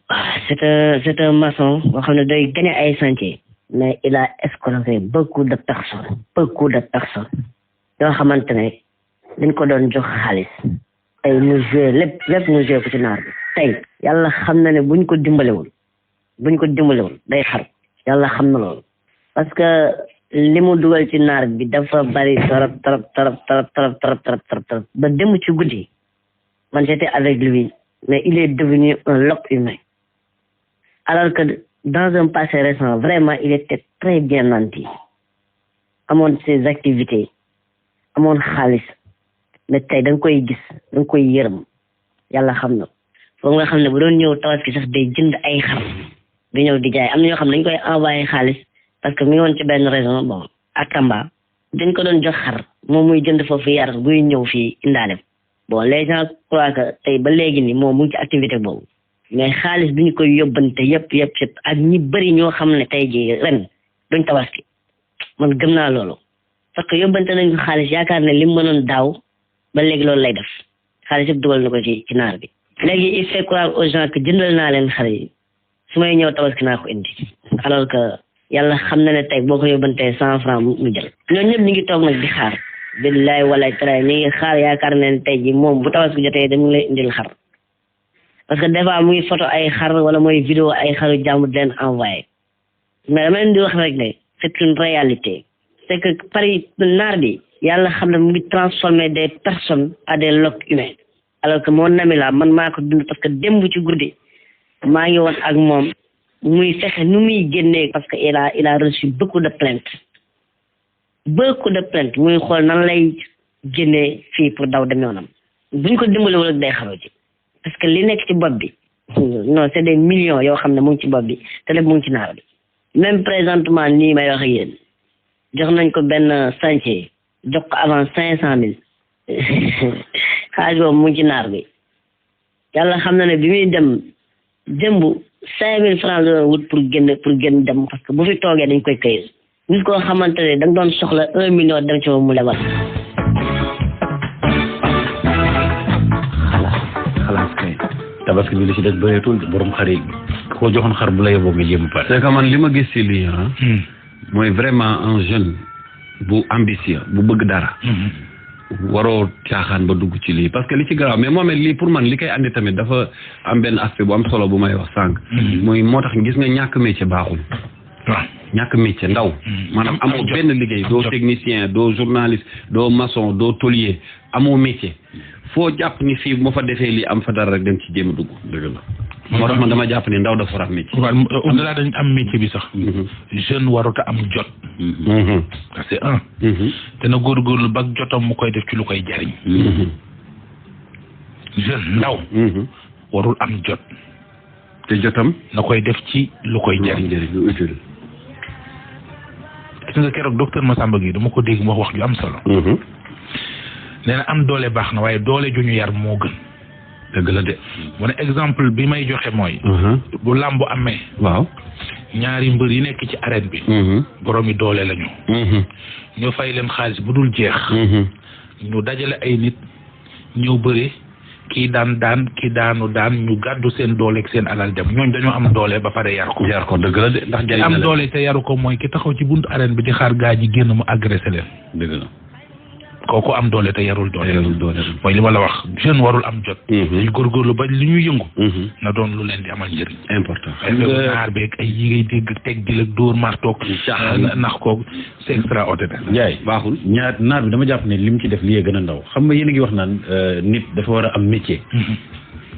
c'est un maçon boo xam ne day gagné ay chantier mais il a escroqué beaucoup de personnes yoo xamante ne dañ ko doon jox xaalis tey ñu joué lépp ñu joué ko ci naar bi tey yàlla xam na ne buñ ko dimbalewul day xar yàlla xam na loolu parce que li mu dugal ci naar bi dafa bari trop ba dem ci guddi man j'étais avec lui mais il est devenu un lobe humain alors que dans un passé récent vraiment il était très bien nanti amoon ses activités amoon xaalis mais tey da nga koy gis da nga koy yërëm yàlla xam na foofu nga xam ne bu doon ñëw tabaski sax day jënd ay xar di ñëw di jaay am na ñoo xam ne dañ koy envoyé xaalis parce que mi ngi woon ci benn raison bon ak Tamba dañ ko doon jox xar moom muy jënd foofu yar buy ñëw fii indaale bon les gens croient que tey ba léegi ni moom mu ngi ci activité boobu mais xaalis bi ñu koy yóbbante yëpp ak ñi bëri ñoo xam ne tey ji ren duñ tabaski man gëm naa loolu parce que yóbbante nañ ko xaalis yaakaar ne li mu mënoon daaw ba léegi loolu lay def xaalis yëpp dugal na ko ci naar bi léegi il fait croire aux gens que jëndal naa leen xar yi su may ñëw tabaski naa ko indi alors que yàlla xam na ne tey boo ko yóbbantee 100 francs mu jël ñooñu ñëpp ñu ngi toog nag di xaar billaay walaay taraay ñu ngi xaar yaakaar ne tey ji moom bu tabaski jotee dañu lay indil xar parce que des fois muy photo ay xar wala mooy vidéo ay xaru jàmbur di leen envoyé mais dama leen di wax rek ne c'est une réalité c'est que Paris naar bi yàlla xam ne mu ngi transformer des personnes à des lobes humains alors que mon ami la man maa ko dund parce que démb ci guddi maa ngi woon ak moom muy fexe nu muy génnee parce que il a reçu beaucoup de plaintes muy xool nan lay génnee fii pour daw dem yoonam buñ ko dimbalewul rek day xaru ci parce que li nekk ci bopp bi non c'est des millions yoo xam ne mu ngi ci bopp bi te lépp mu ngi ci naar bi même présentement nii may wax ak yéen jox nañ ko benn chantier jox ko avant 500,000 xaalis boobu mu ngi ci naar bi yàlla xam na ne bi muy dem démb 5,000 francs la wut pour génn dem parce que bu fi toogee dañ koy këyit nit koo xamante ne da nga doon soxla 1 million dem ci moom mu lebal. xalaas kay tabaski bi li ci des bëreetul borom xar yi koo joxoon xar bu la yóbboo nga jéem a pare. c'est que man li ma gis ci lii mooy vraiment un jeune bu ambitieux bu bëgg dara. waroo caaxaan ba dugg ci lii parce que li ci garaaw mais moom lii pour man li koy andi tamit dafa am benn aspect bu am solo bu may wax sànq. mooy moo tax gis nga ñàkk métier baaxul. waaw ñàkk métier ndaw. maanaam amoo benn liggéey doo technicien doo journaliste doo maçon doo tôlier amoo métier foo jàpp ni fii moo fa defee lii am fa dara rek dem ci jéem a dugg. dëgg la moo tax man dama jàpp ni ndaw dafa war a am métier. waaw au-delà dañ am métier bi sax. jeune warut a am jot. c'est un. te na góorgóorlu ba jotam mu koy def ci lu koy jariñ. jeune ndaw. warul am jot. te jotam na koy def ci lu koy jariñ. lu utile. nga keroog docteur Massamba Gueye dama ko dégg mu wax ju am solo. nee na am doole baax na waaye doole ju ñu yar moo gën. dëgg la de. mu ne exemple bi may joxe mooy. bu làmb amee. waaw. ñaari mbër yi nekk ci arène bi. borom yi doole lañu. ñu fay leen xaalis bu dul jeex. ñu dajale ay nit ñëw bëri kii daan kii daanu ñu gàddu seen doole ak seen alal dem ñooñ dañoo am doole ba pare yar ko. yar ko dëgg la de ndax jëriñ am doole te yaru ko mooy ki taxaw ci buntu arène bi di xaar gaa ji génn mu agressé leen. dëgg la. kooku am doole te yarul doole. mooy li ma la wax jeune warul am jot. dañu góorgóorlu ba li ñuy yëngu. na doon lu leen di amal njëriñ. important ay naar beeg ay yi ngay dégg teg di la dóor martoog. nax koog c'est extraordinaire. Ndiaye baaxul naar bi dama jàpp ne li mu ci def lii gën a ndaw xam nga yéen a ngi wax naan nit dafa war a am métier.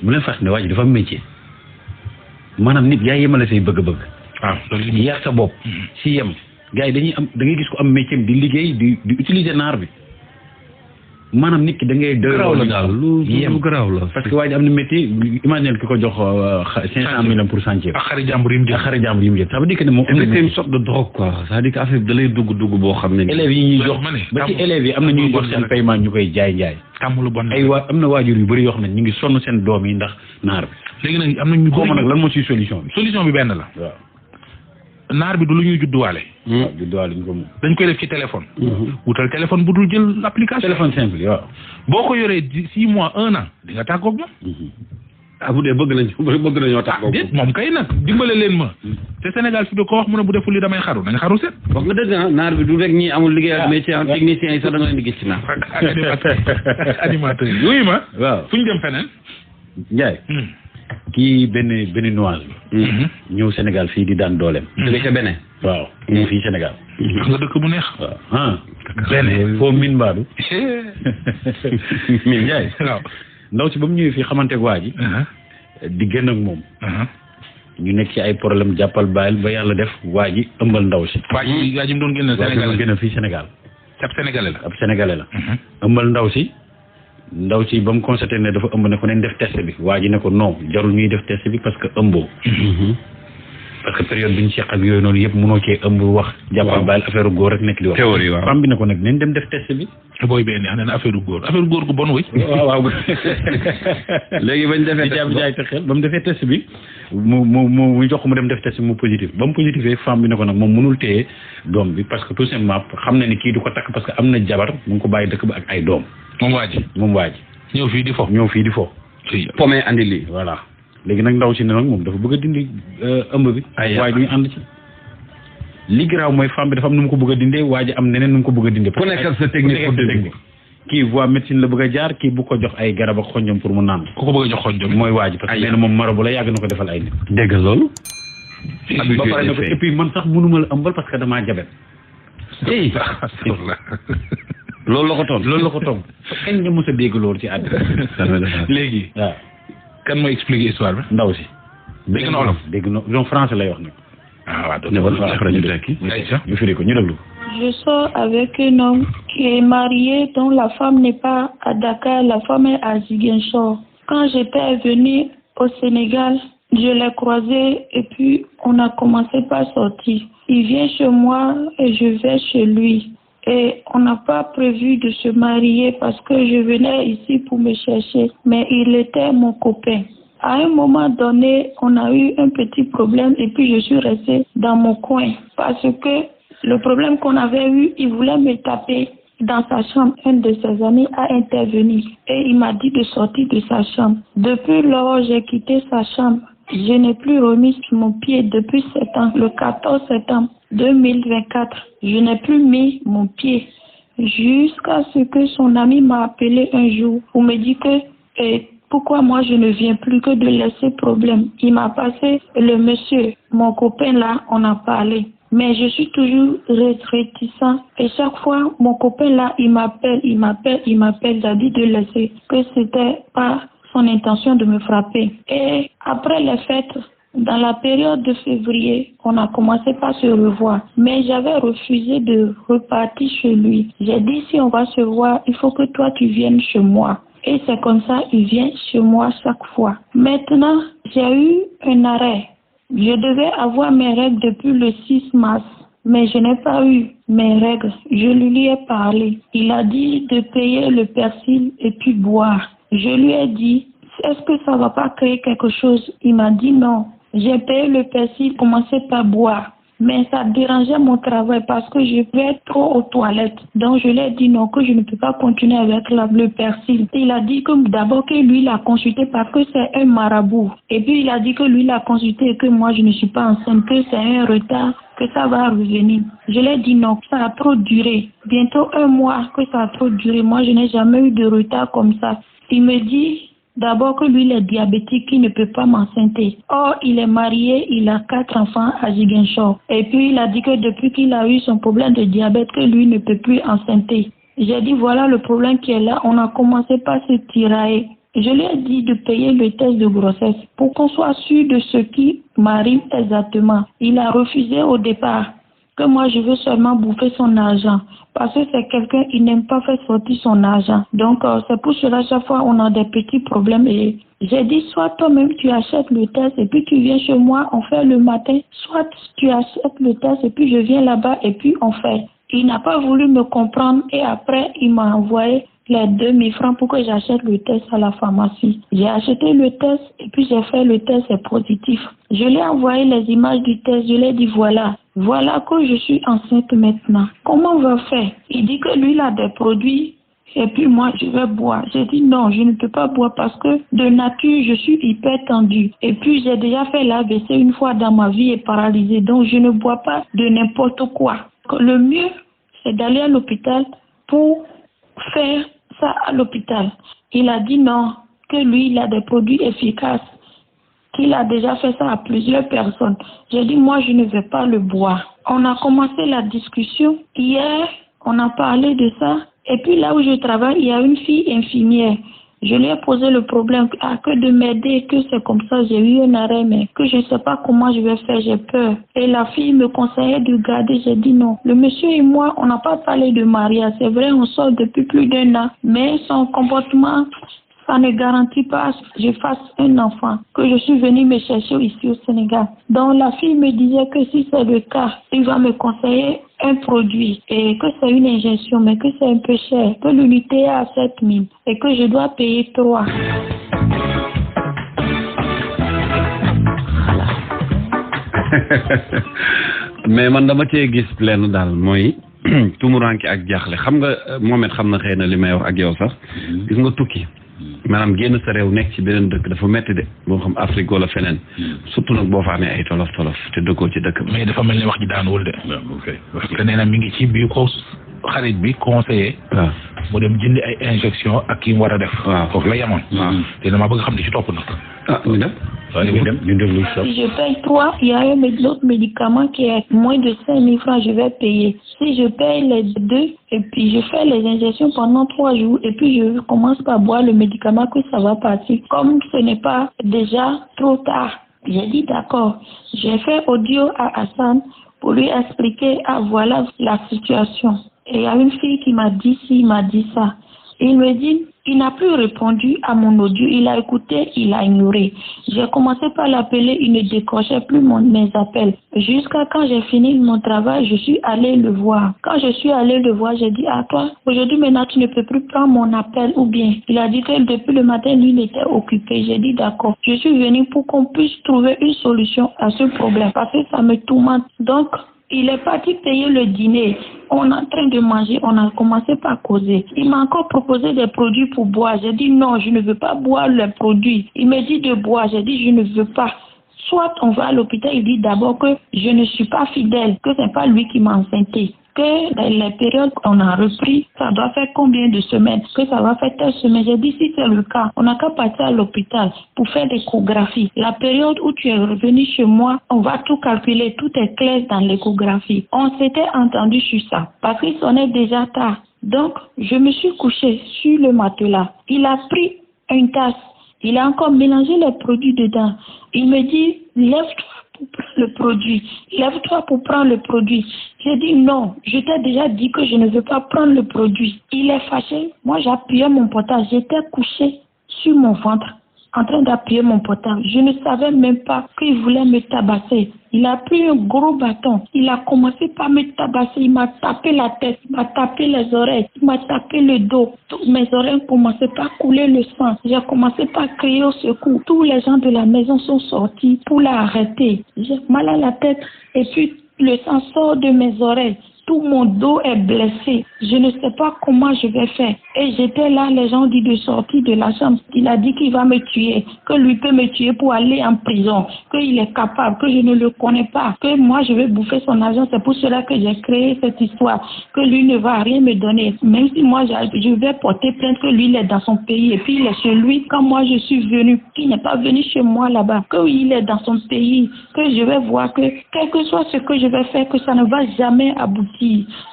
bu leen fàtte ne waa ji dafa am métier. maanaam nit yaa yemale say bëgg-bëgg. waaw loolu yar sa bopp. si yem gars yi dañuy am da ngay gis ko am métier di liggéey di utiliser naar bi. maanaam nit ki da ngay doy garaaw la daal lu garaaw la parce que waa ji am na métier imagine ki ko jox 500 millions pour chantier. ak xari jàmbur yi mu jël ça veut dire que ne moom c'est une sorte de drogue quoi c'est-à-dire que affaire bi da lay dugg boo xam ne élèves yi ñuy jox ba ci élèves yi am na ñuy jox seen paiement ñu koy jaay tàmm lu bon ay am na waajur yu bëri yoo xam ne ñu ngi sonn seen doom yi ndax naar bi léegi nag am na ñu bëri nag lan moo ciy solution bi benn la waaw naar bi du lu ñuy judduwaale. judduwaale ñu ko moom. dañ koy def ci téléphone. wutal téléphone bu dul jël application. téléphone simple waaw. boo ko yoree 6 mois 1 an di nga tàggoog moom. bu dee bëgg nañoo tàggoog moom. moom kay nag dimbale leen ma. te Sénégal fi ko wax mu ne bu deful li damay xaru nañ xaru set. wax nga dëgg naar bi du rek ñi amul liggéey ak métier technicien yi sax da nga leen di gis ci naar. animateur yi wuyu ma. waaw fu ñu dem feneen. Ndiaye. kii béninoise bi. ñëw Sénégal fii di daan dooleem. dëgg ca Bénin. waaw ñëw fii Sénégal. nga dëkk bu neex. waaw Bénin foo min mbaadu. min Ndiaye. waaw ndaw si ba mu ñëwee fii xamanteeg waa ji. di gën ak moom. ñu nekk ci ay problème jàppal bàyyil ba yàlla def waa ji ëmbal ndaw si. waa ji mu doon génn Sénégal waa ji fii Sénégal. ab Sénégalais la. ab Sénégalais la. ëmbal ndaw si. ndaw si ba mu constaté ne dafa ëmb ne ko nañ def test bi waa ji ne ko non jarul ñuy def test bi parce que ëmboo. parce que période bi ñu seq ak yooyu noonu yëpp mënoo cee ëmb wax. jàppal bàyyil affaire góor rek nekk di wax. théorie waaw femme bi ne ko nag nañ dem def test bi. booy bee nee na affaire góor gu bon wuy. waaw léegi bañ defee test jaay te xel ba mu defee test bi mu jox ko mu dem def test bi mu positif ba mu positifee femme bi ne ko nag moom mënul téye doom bi parce que tout simplement xam na ni kii du ko takk parce que am na jabar mu ngi ko bàyyi dëkk ba ak ay doom. moom waa ji. ñëw fii di fo. pomé andi lii voilà. léegi nag ndaw si ne nag moom dafa bëgg a dindi ëmb bi. waaye du ñu ànd ci. li garaaw mooy femme bi dafa am nu mu ko bëgg a dindee waa ji am neneen nu mu ko bëgg a dindee. ku nekk ak sa technique pour dindi. kii voie médecine la bëgg a jaar kii bu ko jox ay garab ak xonjom pour mu naan. ku ko bëgg a jox xonjom mooy waa ji parce que nee na moom marabu la yàgg na ko defal ay nit. dégg loolu. ba pare ne ko et puis man sax mënuma la ëmbal parce que damaa jabet. loolu la ko toon kañ nga mos a dégg loolu ci àddina. léegi waaw. kan mooy expliquer histoire bi. ndaw si. dégg na olof dégg na donc français lay wax nag. ñu firi ko ñu déglu. Je sors avec un homme qui est marié, dont la femme n'est pas à Dakar, la femme est à Ziguinchor. Quand j'étais venue au Sénégal, je l'ai croisé et puis on a commencé par sortir. Il vient chez moi et je vais chez lui. Et on n'a pas prévu de se marier parce que je venais ici pour me chercher, mais il était mon copain. À un moment donné, on a eu un petit problème et puis je suis restée dans mon coin parce que le problème qu'on avait eu, il voulait me taper dans sa chambre. Un de ses amis a intervenu et il m'a dit de sortir de sa chambre. Depuis lors, j'ai quitté sa chambre. Je n'ai plus remis sur mon pied depuis 7 ans, le 14 septembre 2024. Je n'ai plus mis mon pied jusqu'à ce que son ami m'a appelé un jour pour me dire que pourquoi moi je ne viens plus que de laisser problème. Il m'a passé le monsieur, mon copain là, on a parlé. Mais je suis toujours réticent et chaque fois mon copain là, il m'appelle, j'ai dit de laisser, que c'était pas son intention de me frapper. Et après les fêtes, dans la période de février, on a commencé par se revoir. Mais j'avais refusé de repartir chez lui. J'ai dit, si on va se voir, il faut que toi tu viennes chez moi. Et c'est comme ça, il vient chez moi chaque fois. Maintenant, j'ai eu un arrêt. Je devais avoir mes règles depuis le 6 mars. mais je n'ai pas eu mes règles. Je lui ai parlé. Il a dit de payer le persil et puis boire. Je lui ai dit, est-ce que ça va pas créer quelque chose? Il m'a dit non. J'ai payé le persil, commencé par boire. Mais ça dérangeait mon travail parce que je vais trop aux toilettes. Donc je lui ai dit non, que je ne peux pas continuer avec le persil. Il a dit que d'abord que lui l'a consulté parce que c'est un marabout. Et puis il a dit que lui l'a consulté et que moi je ne suis pas enceinte, que c'est un retard, que ça va revenir. Je lui ai dit non, ça a trop duré. Bientôt 1 mois que ça a trop duré. Moi je n'ai jamais eu de retard comme ça. Il me dit d'abord que lui, il est diabétique, il ne peut pas m'enceinte. Or, il est marié, il a 4 enfants à Ziguinchor. Et puis, il a dit que depuis qu'il a eu son problème de diabète, que lui ne peut plus enceinte. J'ai dit, voilà le problème qui est là. On a commencé par se tirailler. Je lui ai dit de payer le test de grossesse pour qu'on soit sûr de ce qui m'arrive exactement. Il a refusé au départ que moi, je veux seulement bouffer son argent. Parce que c'est quelqu'un qui n'aime pas faire sortir son argent. Donc, c'est pour cela, chaque fois, on a des petits problèmes. Et j'ai dit, soit toi-même, tu achètes le test et puis tu viens chez moi, on fait le matin. Soit tu achètes le test et puis je viens là-bas et puis on fait. Il n'a pas voulu me comprendre et après, il m'a envoyé les 2000 francs pour que j'achète le test à la pharmacie. J'ai acheté le test et puis j'ai fait le test, c'est positif. Je lui ai envoyé les images du test, je lui ai dit voilà que je suis enceinte maintenant. Comment on va faire? Il dit que lui il a des produits et puis moi je vais boire. J'ai dit non, je ne peux pas boire parce que de nature je suis hyper tendue. Et puis j'ai déjà fait l'AVC une fois dans ma vie et paralysée, donc je ne bois pas de n'importe quoi. Le mieux c'est d'aller à l'hôpital pour faire ça à l'hôpital. Il a dit non, que lui il a des produits efficaces, qu'il a déjà fait ça à plusieurs personnes. J'ai dit moi je ne vais pas le boire. On a commencé la discussion. Hier, on a parlé de ça. Et puis là où je travaille, il y a une fille infirmière. Je lui ai posé le problème, que de m'aider, que c'est comme ça, j'ai eu un arrêt, mais que je ne sais pas comment je vais faire, j'ai peur. Et la fille me conseillait de garder, j'ai dit non. Le monsieur et moi, on n'a pas parlé de mariage, c'est vrai, on sort depuis plus d'1 an, mais son comportement, ça ne garantit pas que je fasse un enfant, que je suis venue me chercher ici au Sénégal. Donc la fille me disait que si c'est le cas, il va me conseiller un produit et que c'est une injection, mais que c'est un peu cher, que l'unité est à 7 000 et que je dois payer 3. mais man dama cee gis lenn daal mooy tumuranke ak jaaxle xam nga Mohamed xam na xëy na li may wax ak yow sax gis nga tukki maanaam génn sa réew nekk ci beneen dëkk dafa metti de moo xam Afrique wala feneen surtout nag boo fa amee ay tolof te dëkkoo ci dëkk mais dafa mel ni wax ji daanuwul de parce que nee na mi ngi ci biir ko xarit bi conseiller mu dem jëndi ay injection ak ki mu war a def foofu la yemoon te dama bëgg xam ne ci topp na ñu dem si je paye 3, il y a un autre médicament qui est moins de 5 000 francs, je vais payer. Si je paye les 2 et puis je fais les injections pendant 3 jours et puis je commence par boire le médicament, que ça va partir. Comme ce n'est pas déjà trop tard, j'ai dit d'accord. J'ai fait audio à Hassan pour lui expliquer, voilà la situation. Et il y a une fille qui m'a dit ci, m'a dit ça. Et il me dit, il n'a plus répondu à mon audio, il a écouté, il a ignoré. J'ai commencé par l'appeler, il ne décrochait plus mes appels. Jusqu'à quand j'ai fini mon travail, je suis allée le voir. Quand je suis allée le voir, j'ai dit à toi, aujourd'hui maintenant tu ne peux plus prendre mon appel ou bien. Il a dit que depuis le matin, lui il était occupé. J'ai dit d'accord, je suis venue pour qu'on puisse trouver une solution à ce problème parce que ça me tourmente. Donc, il est parti payer le dîner. On est en train de manger, on a commencé par causer. Il m'a encore proposé des produits pour boire. J'ai dit non, je ne veux pas boire les produits. Il me dit de boire, j'ai dit je ne veux pas. Soit on va à l'hôpital, il dit d'abord que je ne suis pas fidèle, que ce n'est pas lui qui m'a enceinté. Que dans les périodes qu'on a repris, ça doit faire combien de semaines, que ça va faire telle semaine. J'ai dit si c'est le cas, on n'a qu'à partir à l'hôpital pour faire des échographies. La période où tu es revenu chez moi, on va tout calculer, tout est clair dans l'échographie. On s'était entendu sur ça parce qu'il sonnait déjà tard. Donc, je me suis couchée sur le matelas. Il a pris une tasse, il a encore mélangé les produits dedans. Il me dit, lève-toi pour prendre le produit. Lève-toi pour prendre le produit. J'ai dit non, je t'ai déjà dit que je ne veux pas prendre le produit. Il est fâché. Moi, j'appuyais mon portable. J'étais couchée sur mon ventre en train d'appuyer mon portable. Je ne savais même pas qu'il voulait me tabasser. Il a pris un gros bâton. Il a commencé par me tabasser. Il m'a tapé la tête, il m'a tapé les oreilles, il m'a tapé le dos. Toutes mes oreilles commençaient par couler le sang. J'ai commencé par crier au secours. Tous les gens de la maison sont sortis pour l'arrêter. J'ai mal à la tête et puis le sang sort de mes oreilles. Tout mon dos est blessé. Je ne sais pas comment je vais faire. Et j'étais là, les gens disent de sortir de la chambre. Il a dit qu'il va me tuer, que lui peut me tuer pour aller en prison, qu'il est capable, que je ne le connais pas, que moi je vais bouffer son argent. C'est pour cela que j'ai créé cette histoire, que lui ne va rien me donner. Même si moi je vais porter plainte que lui il est dans son pays et puis il est chez lui quand moi je suis venue, qu'il n'est pas venu chez moi là-bas, qu'il est dans son pays, que je vais voir que quel que soit ce que je vais faire, que ça ne va jamais aboutir.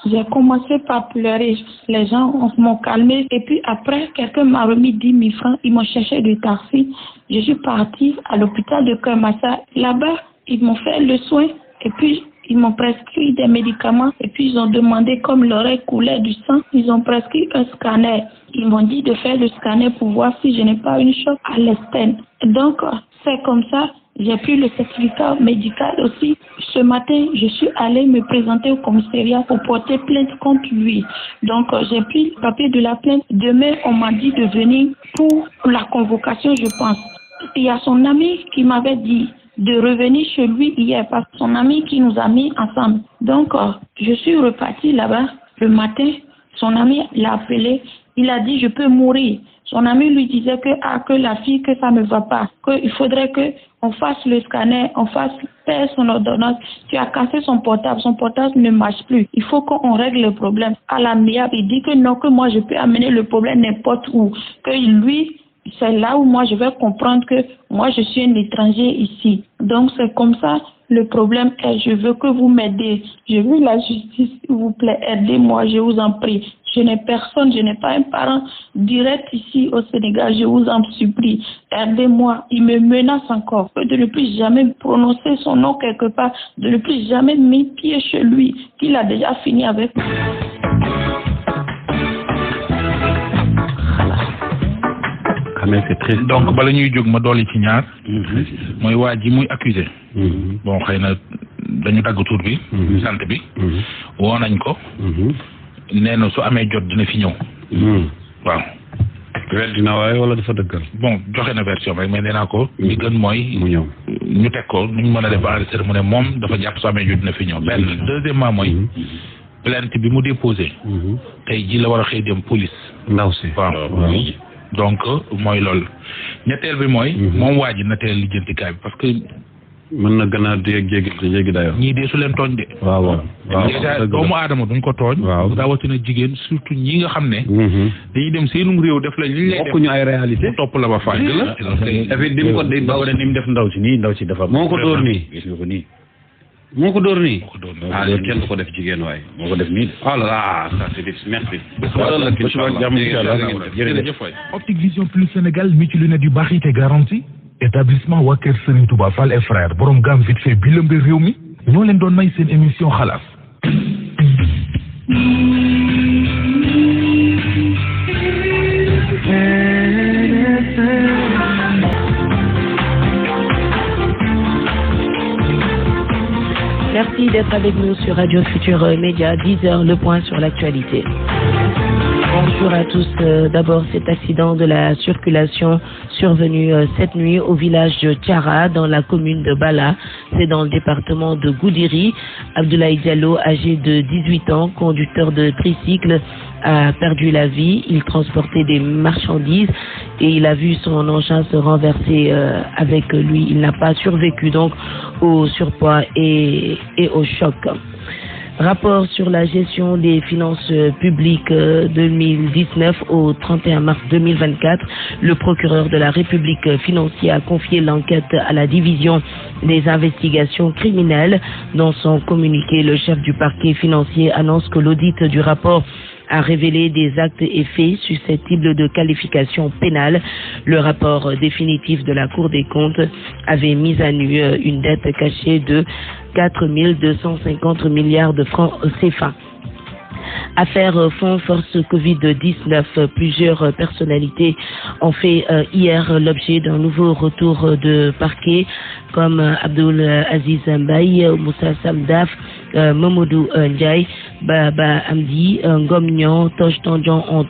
J'ai commencé par pleurer. Les gens m'ont calmé. Et puis après, quelqu'un m'a remis 10 000 francs. Ils m'ont cherché de taxi. Je suis partie à l'hôpital de Kermassa. Là-bas, ils m'ont fait le soin. Et puis, ils m'ont prescrit des médicaments. Et puis, ils ont demandé, comme l'oreille coulait du sang, ils ont prescrit un scanner. Ils m'ont dit de faire le scanner pour voir si je n'ai pas une choc à l'estène. Donc, c'est comme ça. J'ai pris le certificat médical aussi. Ce matin, je suis allée me présenter au commissariat pour porter plainte contre lui. Donc, j'ai pris le papier de la plainte. Demain, on m'a dit de venir pour la convocation, je pense. Il y a son ami qui m'avait dit de revenir chez lui hier, parce que son ami qui nous a mis ensemble. Donc, je suis repartie là-bas le matin. Son ami l'a appelé. Il a dit, je peux mourir. Son ami lui disait que la fille, que ça ne va pas, qu'il faudrait qu'on fasse le scanner, on fasse faire son ordonnance. Tu as cassé son portable ne marche plus. Il faut qu'on règle le problème. À l'amiable, il dit que non, que moi je peux amener le problème n'importe où. Que lui, c'est là où moi je vais comprendre que moi je suis un étranger ici. Donc c'est comme ça. Le problème est, je veux que vous m'aidez. Je veux la justice, s'il vous plaît, aidez-moi, je vous en prie. Je n'ai personne, je n'ai pas un parent direct ici au Sénégal, je vous en supplie. Aidez-moi, il me menace encore de ne plus jamais prononcer son nom quelque part, de ne plus jamais mettre pied chez lui, qu'il a déjà fini avec. C'est très... Donc bala ñuy jóg ma dolli ci ñaar mooy waa ji muy accusé bon xëy na dañu dagg tur bi sant bi woo nañ ko nee na su amee jot dina fi ñëw waaw dina waaye wala dafa dëggal bon joxe na version rek mais nee naa ko li gën mooy mu ñëw ñu teg ko ñu mën a def enregistré mu ne moom dafa jàpp su amee jot dina fi ñëw benn deuxièmement mooy plainte bi mu déposé tey ji la war a xëy dem police ndaw si waaw donc mooy loolu ñetteel bi mooy moom waa ji na teel lijjantikaay bi parce que mën na gën a jéggi dayoo ñii dee su leen tooñ de waaw déjà doomu aadama duñ ko tooñ rawatina jigéen surtout ñi nga xam ne dañuy dem seenum réew def lañ li ñu lay def bokkuñu ay réalité topp la ba fay la dafay dim ko day baw ni mu def ndaw si nii ndaw si dafa moo ko dóor nii gis nga ko nii moo ko dóor nii ah kenn du ko def jigéen waaye moo ko def nii oh là là ça c'est difficile merci Optique Vision Plus Sénégal mi ci lunette yu baax yi te garantie établissement waa kër Serigne Touba Fall et frère borom gamme vite fait bi lëmbe réew mi ñoo leen doon may seen émission xalaas Merci d'être avec nous sur Radio Futur Média, 10h, le point sur l'actualité. Bonjour à tous. D'abord, cet accident de la circulation survenu cette nuit au village de Tiara, dans la commune de Bala. C'est dans le département de Goudiri. Abdoulaye Diallo, âgé de 18 ans, conducteur de tricycle, a perdu la vie. Il transportait des marchandises et il a vu son engin se renverser avec lui. Il n'a pas survécu donc au surpoids et au choc. Rapport sur la gestion des finances publiques 2019 au 31 mars 2024. Le procureur de la République financier a confié l'enquête à la division des investigations criminelles. Dans son communiqué, le chef du parquet financier annonce que l'audit du rapport a révélé des actes et faits susceptibles de qualification pénale. Le rapport définitif de la Cour des comptes avait mis à nu une dette cachée de 4 250 milliards de francs CFA. Affaire fonds force Covid-19, plusieurs personnalités ont fait hier l'objet d'un nouveau retour de parquet comme Abdoul Aziz Mbaye, Moussa Samdaf, Mamadou Ndiaye, Baba Amdi, Ngom Nyon, Toch Tandian,